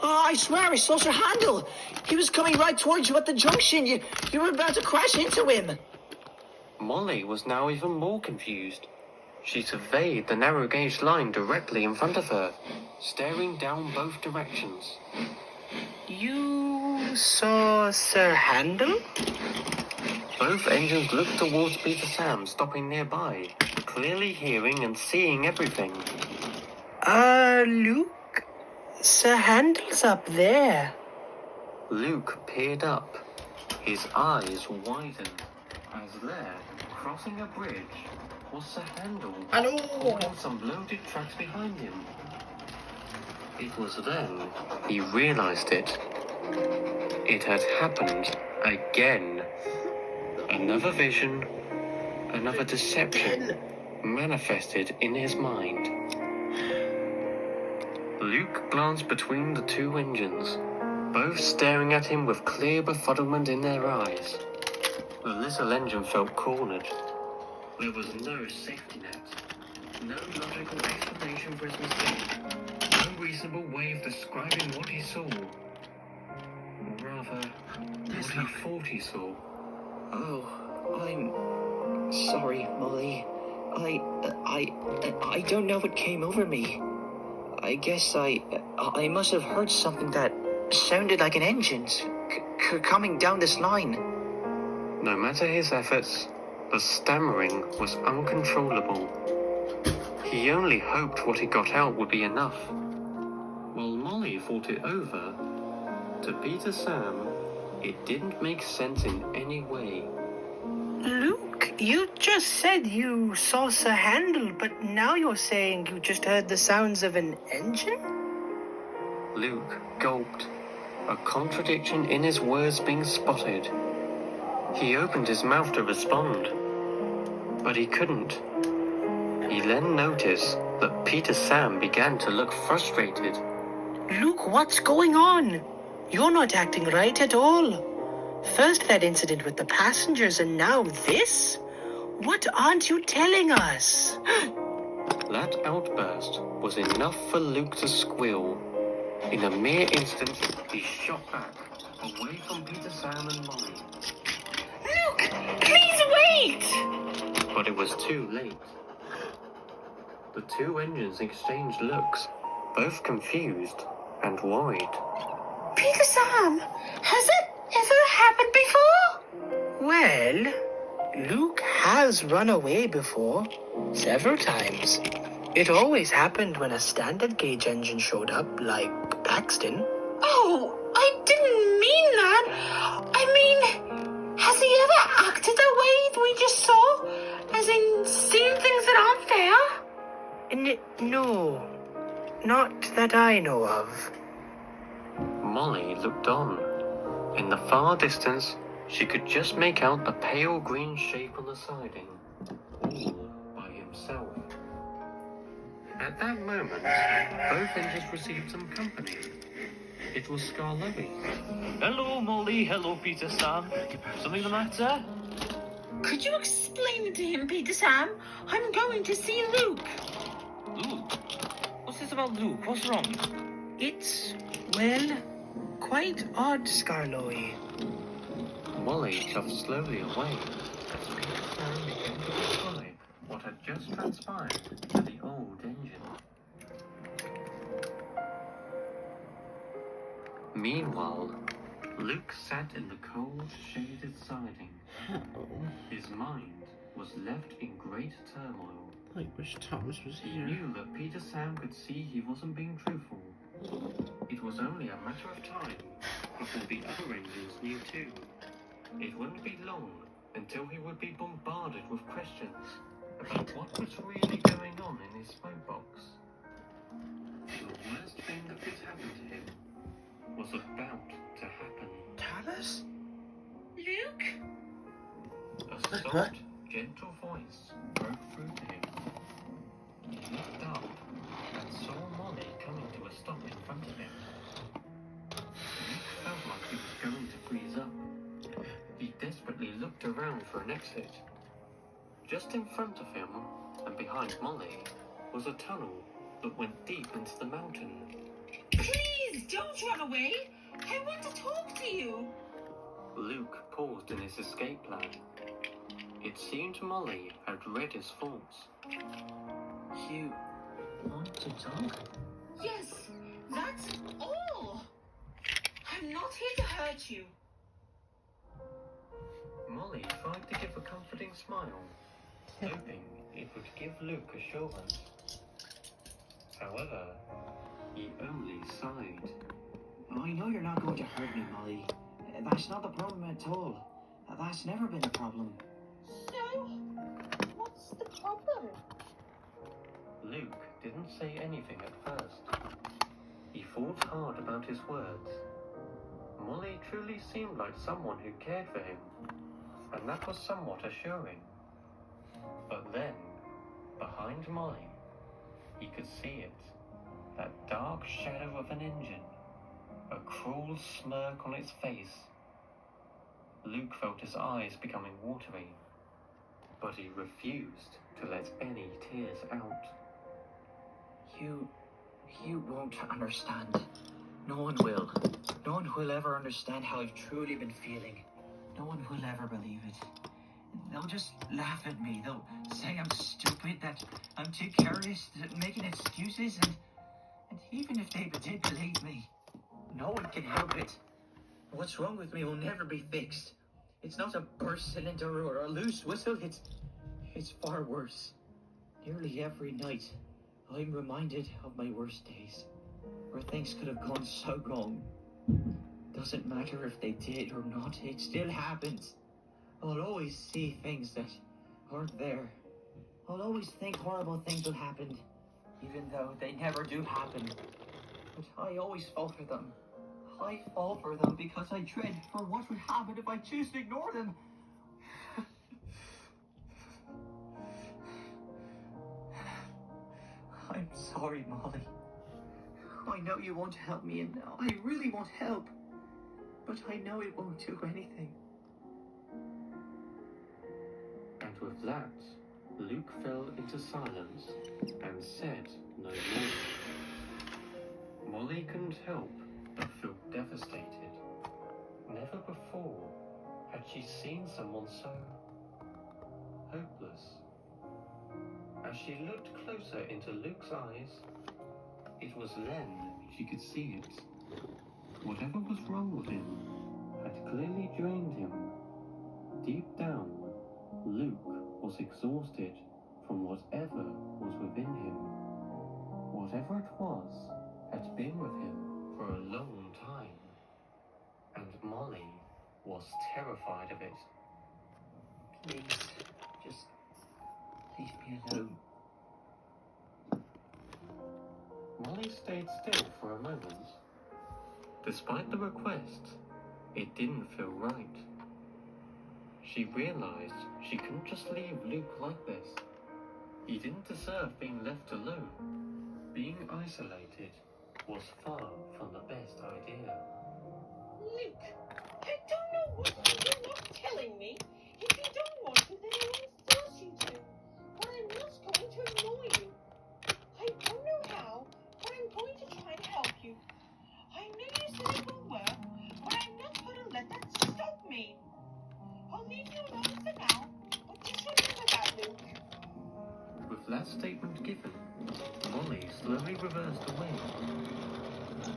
Oh, I swear I saw Sir Handel. He was coming right towards you at the junction. You were about to crash into him. Molly was now even more confused. She surveyed the narrow gauge line directly in front of her, staring down both directions. You saw Sir Handel? Both engines looked towards Peter Sam stopping nearby, clearly hearing and seeing everything. Luke? Sir Handel's up there. Luke peered up. His eyes widened, as there, crossing a bridge, was Sir Handel, pulling some loaded tracks behind him. It was then he realized it. It had happened again. Another vision, another deception, manifested in his mind. Luke glanced between the two engines, both staring at him with clear befuddlement in their eyes. The little engine felt cornered. There was no safety net, no logical explanation for his mistake, no reasonable way of describing what he saw. Or rather, what he thought he saw. Oh, I'm sorry, Molly. I don't know what came over me. I guess I must have heard something that sounded like an engine coming down this line. No matter his efforts, the stammering was uncontrollable. He only hoped what he got out would be enough. While Molly thought it over, to Peter Sam, it didn't make sense in any way. Luke, you just said you saw Sir Handel, but now you're saying you just heard the sounds of an engine? Luke gulped, a contradiction in his words being spotted. He opened his mouth to respond, but he couldn't. He then noticed that Peter Sam began to look frustrated. Luke, what's going on? You're not acting right at all. First that incident with the passengers and now this? What aren't you telling us? That outburst was enough for Luke to squeal. In a mere instant, he shot back, away from Peter Sam and Molly. Luke, please wait! But it was too late. The two engines exchanged looks, both confused and worried. Peter Sam, has it ever happened before? Well, Luke has run away before, several times. It always happened when a standard gauge engine showed up, like Paxton. Oh, I didn't mean that. I mean, has he ever acted the way we just saw? As in, seen things that aren't there? No, not that I know of. Molly looked on. In the far distance, she could just make out the pale green shape on the siding, all by himself. At that moment, both engines received some company. It was Scarlowy. Hello, Molly. Hello, Peter Sam. Something the matter? Could you explain it to him, Peter Sam? I'm going to see Luke. Luke? What's this about Luke? What's wrong? It's, well, quite odd, Scarlowy. Molly shoved slowly away as Peter Sam began to describe what had just transpired to the old engine. Meanwhile, Luke sat in the cold, shaded siding. His mind was left in great turmoil. I wish Thomas was He here. knew that Peter Sam could see he wasn't being truthful. It was only a matter of time before the other engines knew too. It wouldn't be long until he would be bombarded with questions about what was really going on in his smoke box. The worst thing that could happen to him was about to happen. Thomas? Luke? A soft, gentle voice broke through to him. He looked up and saw Molly coming to a stop in front of him. Luke felt like he was going to freeze up. He desperately looked around for an exit. Just in front of him, and behind Molly, was a tunnel that went deep into the mountain. Please don't run away. I want to talk to you. Luke paused in his escape plan. It seemed Molly had read his thoughts. You want to talk? Yes, that's all. I'm not here to hurt you. Molly tried to give a comforting smile, hoping it would give Luke assurance. However, he only sighed. I know you're not going to hurt me, Molly. That's not the problem at all. That's never been a problem. So, what's the problem? Luke didn't say anything at first. He thought hard about his words. Molly truly seemed like someone who cared for him, and that was somewhat assuring. But then, behind Molly, he could see it, that dark shadow of an engine, a cruel smirk on its face. Luke felt his eyes becoming watery, but he refused to let any tears out. You won't understand. No one will. No one will ever understand how I've truly been feeling. No one will ever believe it. They'll just laugh at me. They'll say I'm stupid, that I'm too careless, that making excuses, and even if they did believe me, no one can help it. What's wrong with me will never be fixed. It's not a burst cylinder or a loose whistle. It's far worse. Nearly every night, I'm reminded of my worst days, where things could have gone so wrong. Doesn't matter if they did or not, it still happens. I'll always see things that aren't there. I'll always think horrible things will happen, even though they never do happen. But I always fall for them. I fall for them because I dread for what would happen if I choose to ignore them. I'm sorry, Molly. I know you won't help me, and I really won't help. But I know it won't do anything. And with that, Luke fell into silence and said no more. Molly couldn't help but feel devastated. Never before had she seen someone so hopeless. As she looked closer into Luke's eyes, it was then she could see it. Whatever was wrong with him had clearly drained him. Deep down, Luke was exhausted from whatever was within him. Whatever it was had been with him for a long time, and Molly was terrified of it. Please, just leave me alone. Molly stayed still for a moment. Despite the request, it didn't feel right. She realized she couldn't just leave Luke like this. He didn't deserve being left alone, being isolated, was far from the best idea. Luke, I don't know what you're not telling me. If you don't want to, then I won't force you to. But I'm not going to ignore you. I don't know how, but I'm going to try to help you. I know you said it will work, but I'm not going to let that stop me. I'll leave you alone for now, but just remember that, Luke. With that statement given, Molly slowly reversed away.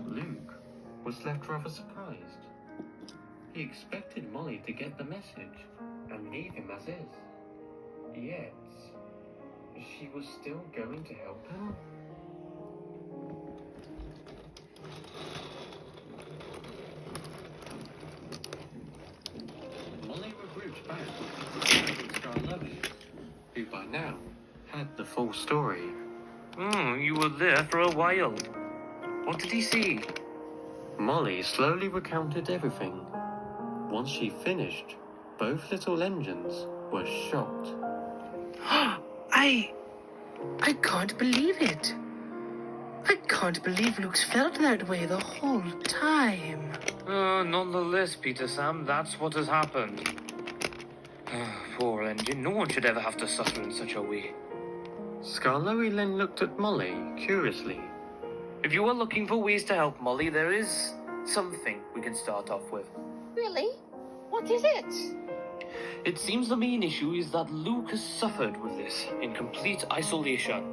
Luke was left rather surprised. He expected Molly to get the message and leave him as is. Yet, she was still going to help him? Molly regrouped back with Scarlovi, who by now had the full story. You were there for a while. What did he see? Molly slowly recounted everything. Once she finished, both little engines were shocked. I can't believe it. I can't believe Luke's felt that way the whole time. Nonetheless, Peter Sam, that's what has happened. Poor engine. No one should ever have to suffer in such a way. Scarlowi then looked at Molly curiously. If you are looking for ways to help Molly, there is something we can start off with. Really? What is it? It seems the main issue is that Luke has suffered with this in complete isolation.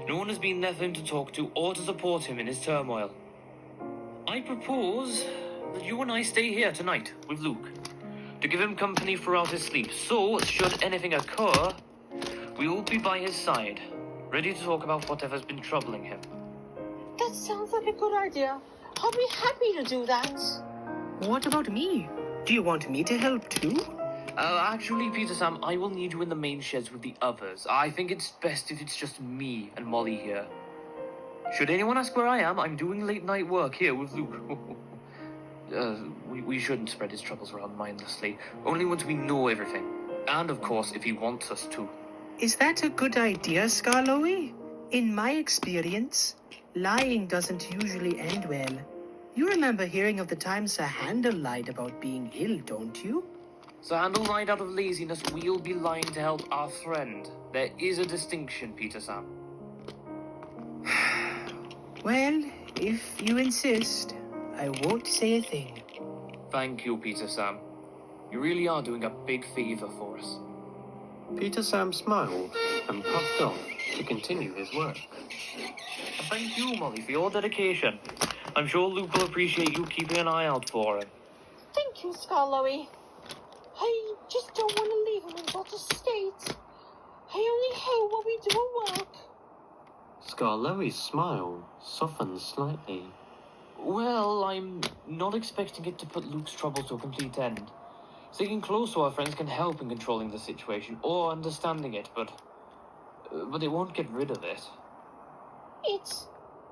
No one has been there for him to talk to or to support him in his turmoil. I propose that you and I stay here tonight with Luke to give him company throughout his sleep. So, should anything occur, we will be by his side, ready to talk about whatever's been troubling him. That sounds like a good idea. I'll be happy to do that. What about me? Do you want me to help too? Actually, Peter Sam, I will need you in the main sheds with the others. I think it's best if it's just me and Molly here. Should anyone ask where I am, I'm doing late night work here with Luke. We shouldn't spread his troubles around mindlessly, only once we know everything. And of course, if he wants us to. Is that a good idea, Scarlowi? In my experience, lying doesn't usually end well. You remember hearing of the time Sir Handel lied about being ill, don't you? Sir Handel lied out of laziness. We'll be lying to help our friend. There is a distinction, Peter Sam. Well, if you insist, I won't say a thing. Thank you, Peter Sam. You really are doing a big favor for us. Peter Sam smiled and puffed off to continue his work. And thank you, Molly, for your dedication. I'm sure Luke will appreciate you keeping an eye out for him. Thank you, Scarlowi. I just don't want to leave him in such a state. I only hope what we do will work. Scarlowi's smile softened slightly. Well, I'm not expecting it to put Luke's trouble to a complete end. Sticking close to our friends can help in controlling the situation or understanding it, but it won't get rid of it. It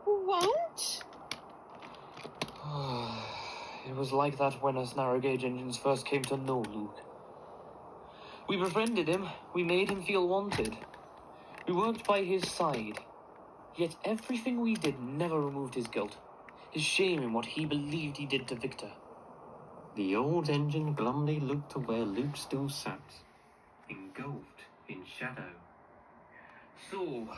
won't? It was like that when us narrow gauge engines first came to know Luke. We befriended him, we made him feel wanted. We worked by his side. Yet everything we did never removed his guilt, his shame in what he believed he did to Victor. The old engine glumly looked to where Luke still sat, engulfed in shadow. So,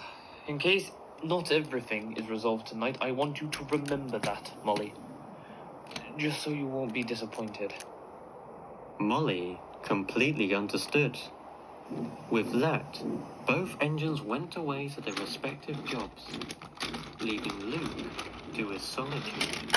in case not everything is resolved tonight, I want you to remember that, Molly. Just so you won't be disappointed. Molly completely understood. With that, both engines went away to their respective jobs, leaving Luke to his solitude.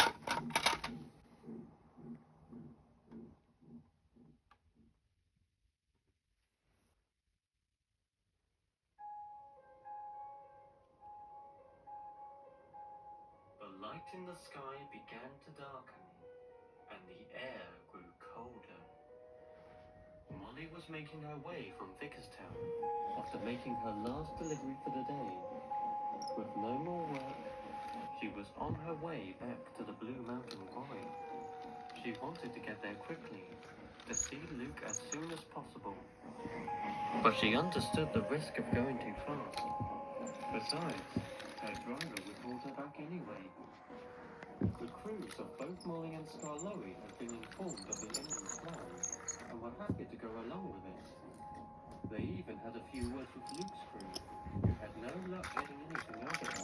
The light in the sky began to darken, and the air grew colder. Molly was making her way from Vickerstown after making her last delivery for the day. With no more work, she was on her way back to the Blue Mountain Quarry. She wanted to get there quickly, to see Luke as soon as possible. But she understood the risk of going too fast. Besides, her driver would hold her back anyway. crews of both Molly and Skarloey had been informed of the engine's plan and were happy to go along with it. They even had a few words with Luke's crew, who had no luck getting anything out of them.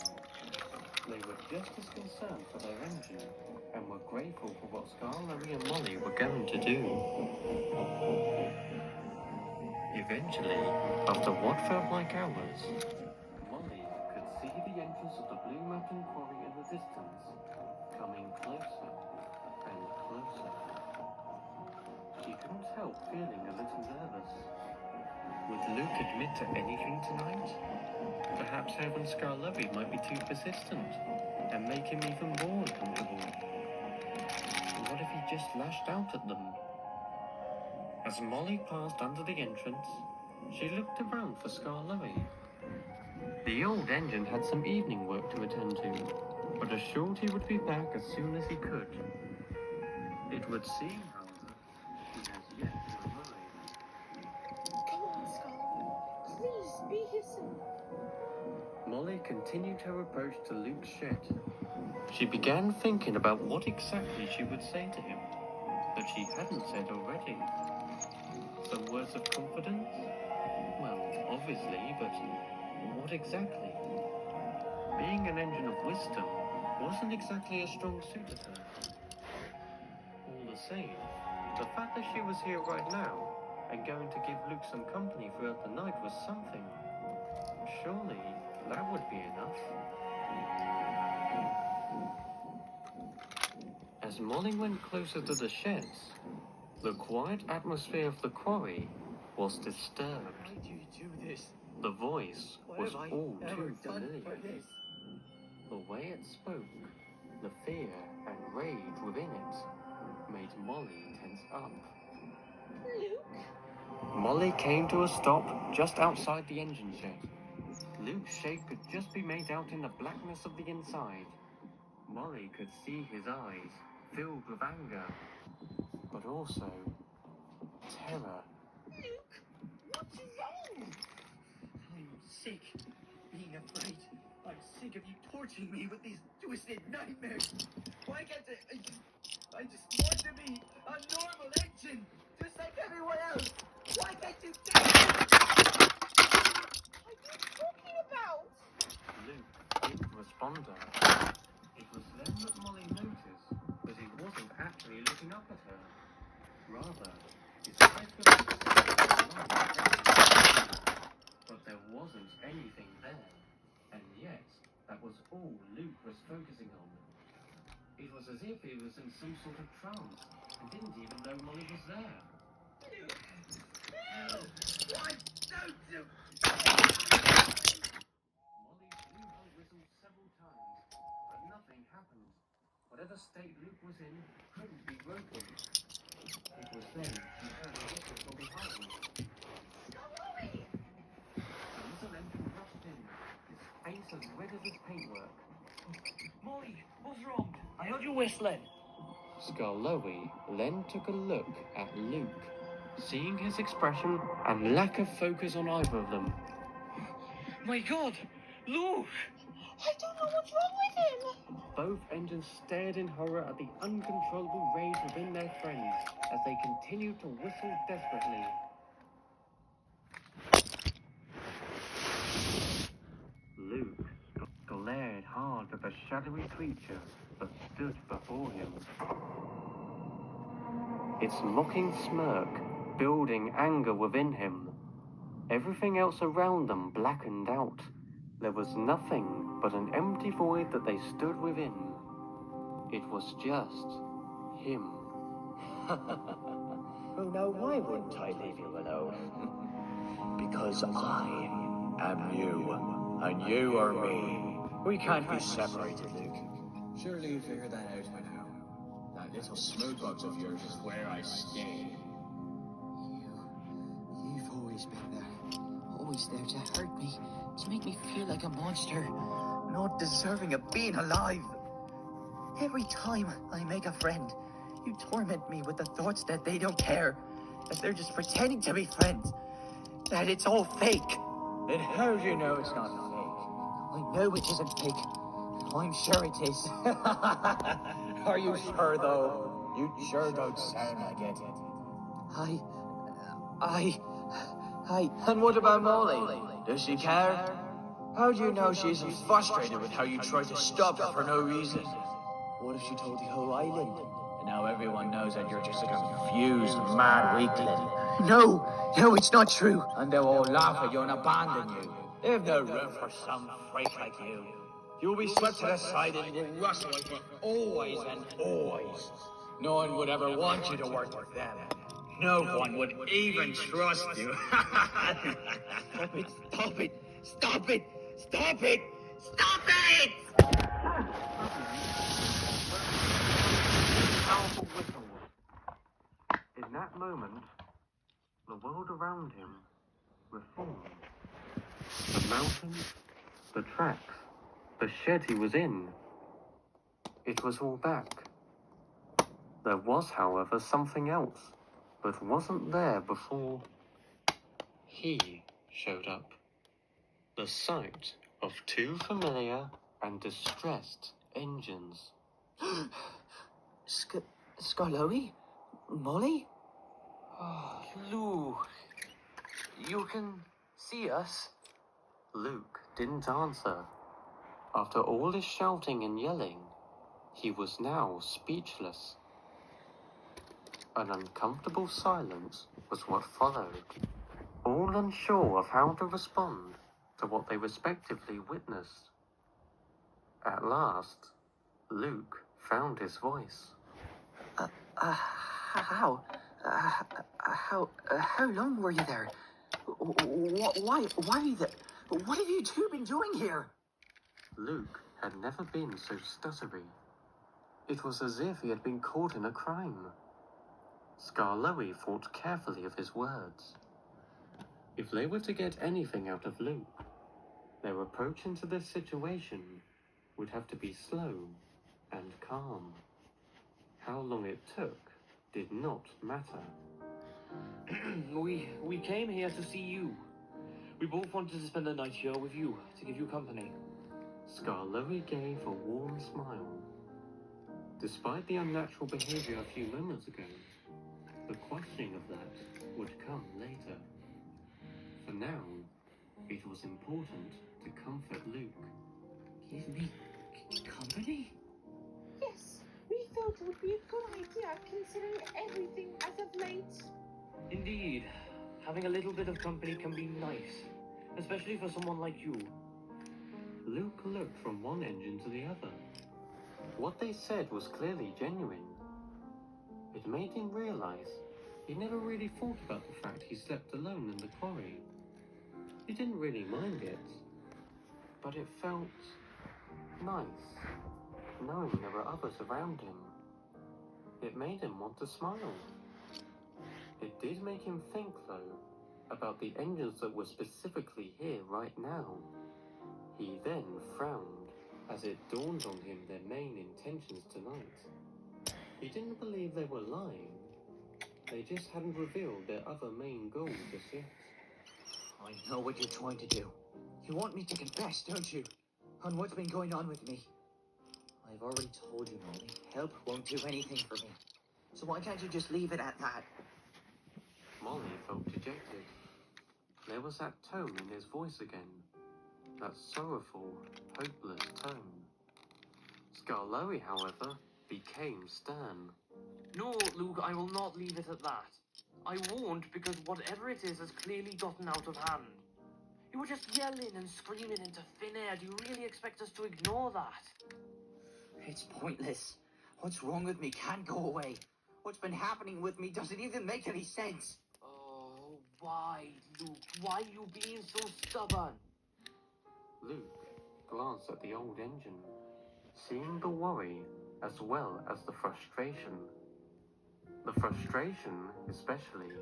They were just as concerned for their engine and were grateful for what Skarloey and Molly were going to do. Eventually, after what felt like hours, Molly could see the entrance of the Blue Mountain Quarry in the distance, coming closer and closer. She couldn't help feeling a little nervous. Would Luke admit to anything tonight? Perhaps Heaven Skarloey might be too persistent and make him even more uncomfortable. What if he just lashed out at them? As Molly passed under the entrance, she looked around for Skarloey. The old engine had some evening work to attend to, but assured he would be back as soon as he could. It would seem, however, he has yet to arrive. Come on, Scarlet. Please, be here soon. Molly continued her approach to Luke's shed. She began thinking about what exactly she would say to him that she hadn't said already. Some words of confidence? Well, obviously, but what exactly? Being an engine of wisdom wasn't exactly a strong suit of her. All the same, the fact that she was here right now and going to give Luke some company throughout the night was something. Surely, that would be enough. As Molly went closer to the sheds, the quiet atmosphere of the quarry was disturbed. Why do you do this? The voice was What have all I ever too done familiar. for this? The way it spoke, the fear and rage within it, made Molly tense up. Luke? Molly came to a stop just outside the engine shed. Luke's shape could just be made out in the blackness of the inside. Molly could see his eyes, filled with anger, but also terror. Luke, what's wrong? I'm sick being afraid. I'm sick of you torturing me with these twisted nightmares. Why can't I just want to be a normal engine, just like everyone else. Why can't you get it? What are you talking about? Luke didn't respond to her. It was then that Molly noticed that he wasn't actually looking up at her. Rather, his eyes were fixed on the light. But there wasn't anything there. And yet, that was all Luke was focusing on. It was as if he was in some sort of trance and didn't even know Molly was there. Why don't you? Molly blew her whistle several times, but nothing happened. Whatever state Luke was in couldn't be broken. It was then she heard a whistle from behind. The little engine rushed in, his face as red as his paintwork. Molly, what's wrong? I heard you whistling. Skarloey then took a look at Luke, seeing his expression and lack of focus on either of them. My God, Luke! I don't know what's wrong with him. Both engines stared in horror at the uncontrollable rage within their friends as they continued to whistle desperately. Luke glared hard at the shadowy creature that stood before him. Its mocking smirk building anger within him. Everything else around them blackened out. There was nothing but an empty void that they stood within. It was just him. Oh, now why wouldn't I leave you alone? Because I am you, and you are me. We can't be separated, Luke. Surely you figured that out by now. That little smokebox of yours is where I stay. You've always been there. Always there to hurt me, to make me feel like a monster, not deserving of being alive. Every time I make a friend, you torment me with the thoughts that they don't care, that they're just pretending to be friends, that it's all fake. Then how do you know it's not fake? I know it isn't fake. I'm sure it is. Are you sure, though? You sure don't sound like it. And what about Molly? Does she care? How do you know she isn't frustrated with how you tried to stop her for no reason? What if she told the whole island? And now everyone knows that you're just a confused, mad weakling. No, it's not true. And they'll all laugh at you and abandon you. They've no room for some freak like you. You'll be swept to the side and will rust away for always and always. No one would ever want you to work with them. No one would even trust you. Stop it! Stop it! Stop it! Stop it! Powerful whistle. In that moment, the world around him reformed. The mountains, the tracks, the shed he was in. It was all back. There was, however, something else that wasn't there before he showed up. The sight of two familiar and distressed engines. Scarlowy? Molly? Oh, Luke. You can see us? Luke didn't answer. After all his shouting and yelling, he was now speechless. An uncomfortable silence was what followed, all unsure of how to respond to what they respectively witnessed. At last, Luke found his voice. How long were you there? Why what have you two been doing here? Luke had never been so stuttery. It was as if he had been caught in a crime. Skarloey thought carefully of his words. If they were to get anything out of Luke, their approach into this situation would have to be slow and calm. How long it took did not matter. We came here to see you. We both wanted to spend the night here with you, to give you company. Skarloey gave a warm smile. Despite the unnatural behavior a few moments ago, the questioning of that would come later. For now, it was important to comfort Luke. Give me company? Yes, we thought it would be a good idea considering everything as of late. Indeed, having a little bit of company can be nice, especially for someone like you. Luke looked from one engine to the other. What they said was clearly genuine. It made him realize he never really thought about the fact he slept alone in the quarry. He didn't really mind it, but it felt nice, knowing there were others around him. It made him want to smile. It did make him think, though, about the engines that were specifically here right now. He then frowned as it dawned on him their main intentions tonight. He didn't believe they were lying. They just hadn't revealed their other main goal just yet. I know what you're trying to do. You want me to confess, don't you? On what's been going on with me. I've already told you, Molly. Help won't do anything for me. So why can't you just leave it at that? Molly felt dejected. There was that tone in his voice again. That sorrowful, hopeless tone. Skarloey, however, became stern. No, Luke, I will not leave it at that. I won't, because whatever it is has clearly gotten out of hand. You were just yelling and screaming into thin air. Do you really expect us to ignore that? It's pointless. What's wrong with me can't go away. What's been happening with me doesn't even make any sense. Oh, why, Luke? Why are you being so stubborn? Luke glanced at the old engine, seeing the worry as well as the frustration. The frustration, especially,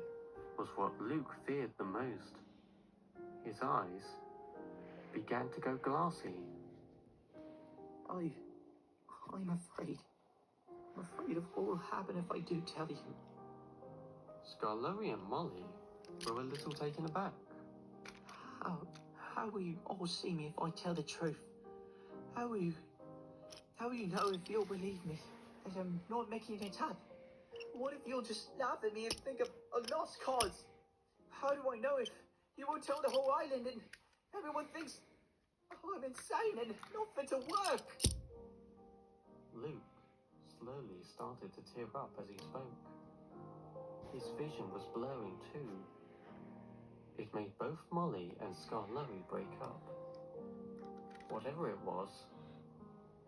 was what Luke feared the most. His eyes began to go glassy. I'm afraid. I'm afraid of what will happen if I do tell you. Skarloey and Molly were a little taken aback. How will you all see me if I tell the truth? How will you know if you'll believe me? that I'm not making it up? What if you'll just laugh at me and think of a lost cause? How do I know if you won't tell the whole island and everyone thinks I'm insane and not fit to work? Luke slowly started to tear up as he spoke. His vision was blurring too. It made both Molly and Scarlowy break up. Whatever it was,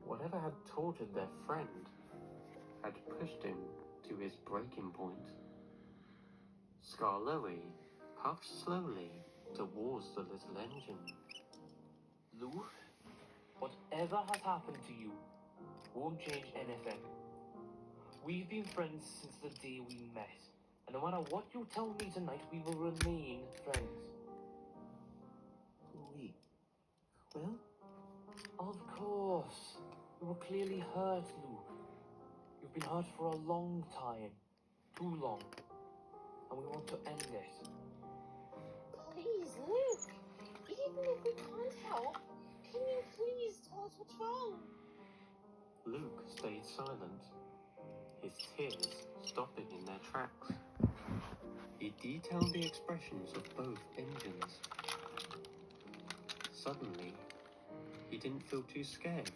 whatever had tortured their friend, had pushed him to his breaking point. Scarlowy puffed slowly towards the little engine. Luke, whatever has happened to you won't change anything. We've been friends since the day we met, and no matter what you tell me tonight, we will remain friends. We will? Of course. You were clearly hurt, Luke. You've been hurt for a long time. Too long. And we want to end it. Please, Luke. Even if we can't help, can you please tell us what's wrong? Luke stayed silent, his tears stopping in their tracks. He detailed the expressions of both engines. Suddenly, he didn't feel too scared.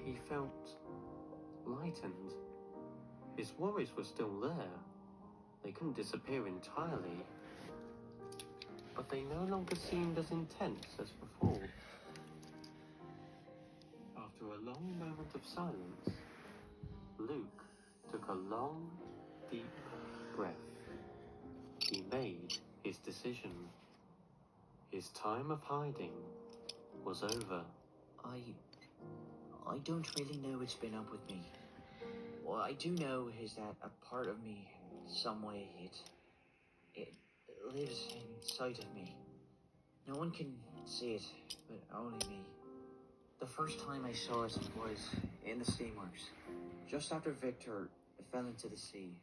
He felt lightened. His worries were still there. They couldn't disappear entirely, but they no longer seemed as intense as before. After a long moment of silence, Luke took a long, deep breath. He made his decision. His time of hiding was over. I don't really know what's been up with me. What I do know is that a part of me, some way, it lives inside of me. No one can see it, but only me. The first time I saw it was in the steamworks. Just after Victor fell into the sea,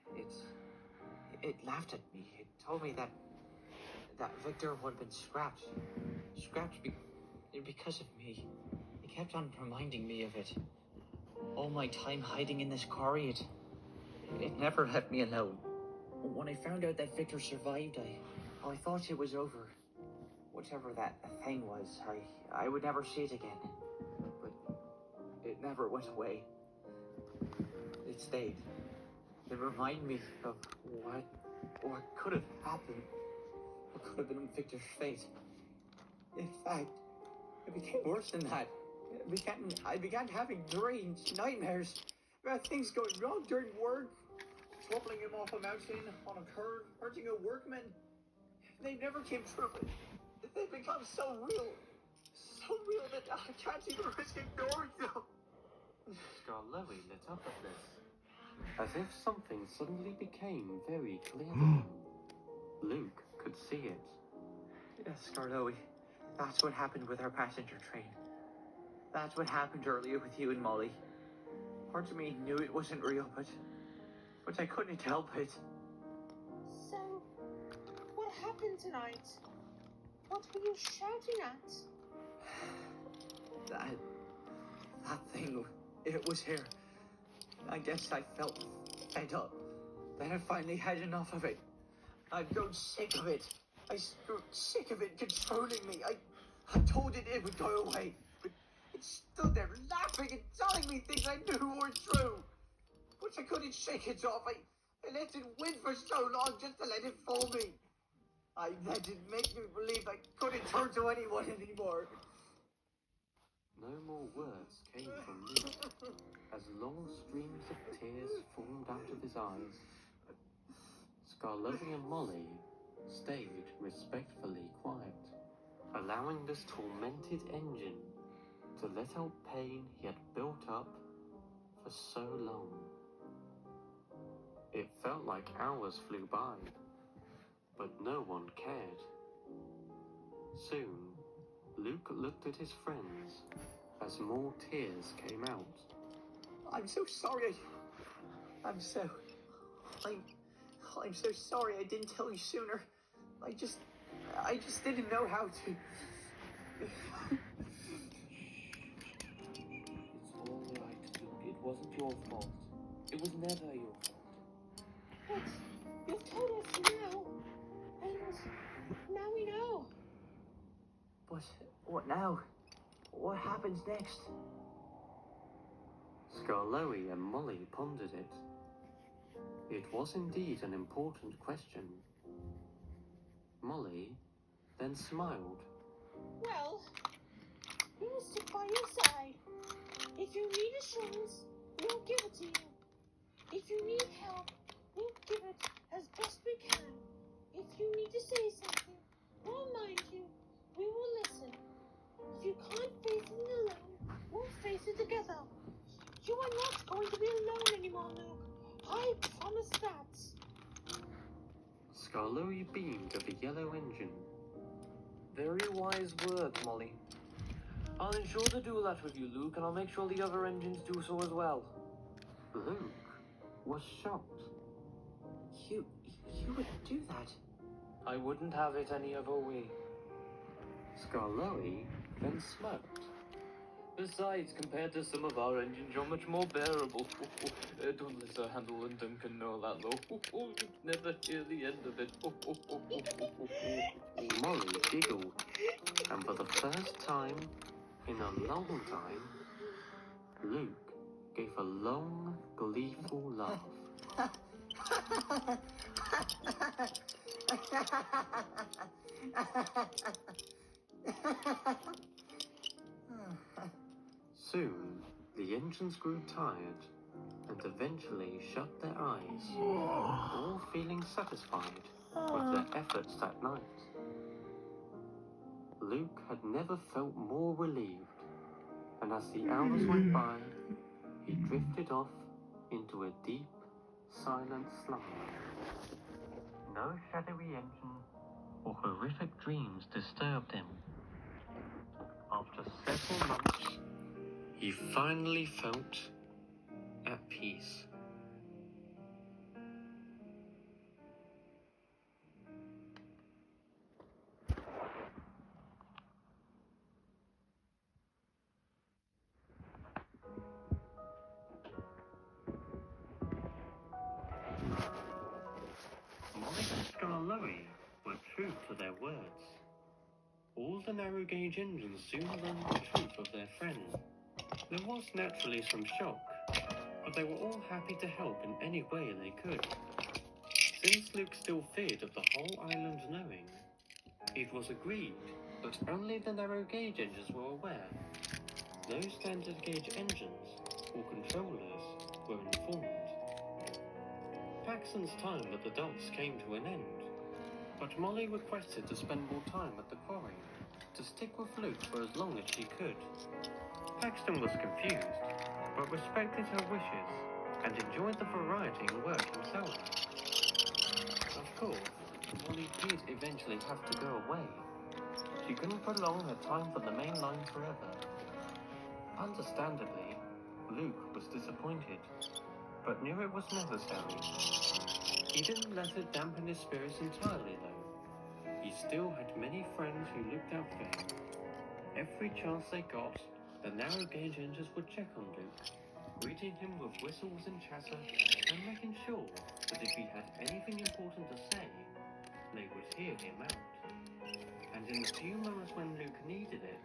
it laughed at me. It told me that Victor had been scrapped because of me. It kept on reminding me of it. All my time hiding in this quarry, it never left me alone. When I found out that Victor survived, I thought it was over. Whatever that thing was, I would never see it again. But it never went away. It stayed. It reminded me of what could have happened. What could have been Victor's fate. In fact, it became worse than that. I began having dreams, nightmares about things going wrong during work. Toppling him off a mountain on a curve, hurting a workman. They never came true. They become so real that I can't even risk ignoring them. Scarlowy lit up at this, as if something suddenly became very clear to him. Luke could see it. Yes, Scarlowy, that's what happened with our passenger train. That's what happened earlier with you and Molly. Parts of me knew it wasn't real, but I couldn't help it. So, what happened tonight? What were you shouting at? That thing, it was here. I guess I felt fed up. Then I finally had enough of it. I've grown sick of it. I grew sick of it controlling me. I told it would go away, but it stood there laughing and telling me things I knew weren't true. But I couldn't shake it off. I let it win for so long just to let it fool me. I let it make me believe I couldn't turn to anyone anymore. No more words came from Luke, as long streams of tears formed out of his eyes. Scarlowy and Molly stayed respectfully quiet, allowing this tormented engine to let out pain he had built up for so long. It felt like hours flew by, but no one cared. Soon, Luke looked at his friends as more tears came out. I'm so sorry. I'm so sorry I didn't tell you sooner. I just didn't know how to. It's all right, Luke. It wasn't your fault. It was never your fault. But you've told us now, and now we know. But what now? What happens next? Skarloey and Molly pondered it. It was indeed an important question. Molly then smiled. Well, we will stick by your side. If you need assurance, we'll give it to you. If you need help, we'll give it as best we can. If you need to say something, we'll mind you. We will listen. If you can't face it alone, we'll face it together. You are not going to be alone anymore, Luke. I promise that. Skarloey beamed at the yellow engine. Very wise words, Molly. I'll ensure to do that with you, Luke, and I'll make sure the other engines do so as well. Luke was shocked. You would do that? I wouldn't have it any other way. Skarloey then smirked. Besides, compared to some of our engines, you're much more bearable. Don't let her handle and Duncan know that, though. You'd never hear the end of it. Molly giggled, and for the first time in a long time, Luke gave a long, gleeful laugh. Soon, the engines grew tired and eventually shut their eyes, all feeling satisfied with their efforts that night. Luke had never felt more relieved, and as the hours went by, he drifted off into a deep, silent slumber. No shadowy engine or horrific dreams disturbed him. After several months, he finally felt at peace. Molly and Skarloey were true to their words. All the narrow gauge engines soon learned the truth of their friend. There was naturally some shock, but they were all happy to help in any way they could. Since Luke still feared of the whole island knowing, it was agreed that only the narrow gauge engines were aware. No standard gauge engines or controllers were informed. Paxton's time at the docks came to an end, but Molly requested to spend more time at the quarry, to stick with Luke for as long as she could. Paxton was confused, but respected her wishes and enjoyed the variety in work himself. Of course, Molly did eventually have to go away. She couldn't prolong her time for the main line forever. Understandably, Luke was disappointed, but knew it was necessary. He didn't let it dampen his spirits entirely, though. He still had many friends who looked out for him. Every chance they got, the narrow gauge engines would check on Luke, greeting him with whistles and chatter, and making sure that if he had anything important to say, they would hear him out. And in the few moments when Luke needed it,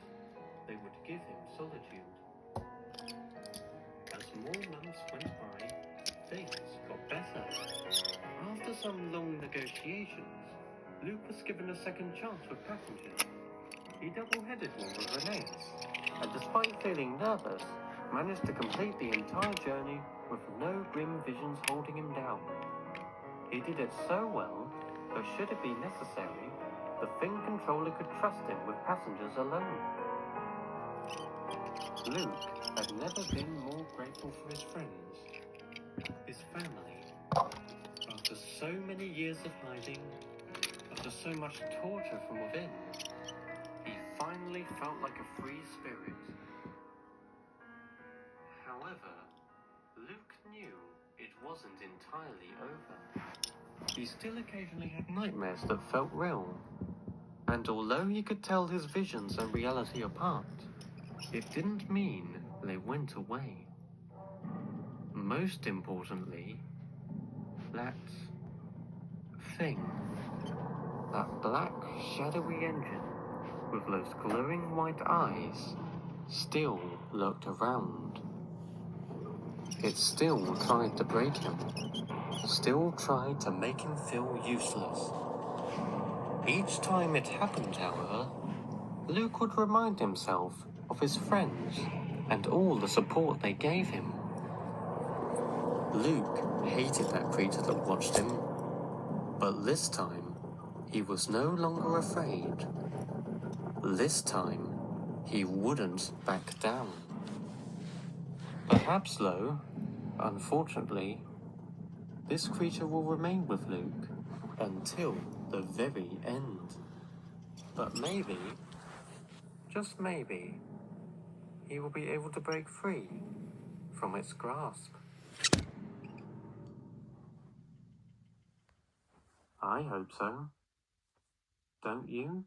they would give him solitude. As more months went by, things got better. After some long negotiations, Luke was given a second chance with passengers. He double-headed one with Renee's, and despite feeling nervous, managed to complete the entire journey with no grim visions holding him down. He did it so well that should it be necessary, the Finn controller could trust him with passengers alone. Luke had never been more grateful for his friends, his family. After so many years of hiding, after so much torture from within, he finally felt like a free spirit. However, Luke knew it wasn't entirely over. He still occasionally had nightmares that felt real, and although he could tell his visions and reality apart, it didn't mean they went away. most importantly, that thing, that black shadowy engine with those glowing white eyes, still lurked around. It still tried to break him, still tried to make him feel useless. Each time it happened, however, Luke would remind himself of his friends and all the support they gave him. Luke hated that creature that watched him, but this time he was no longer afraid. This time he wouldn't back down. Perhaps, though, unfortunately, this creature will remain with Luke until the very end. But maybe, just maybe, he will be able to break free from its grasp. I hope so. Don't you?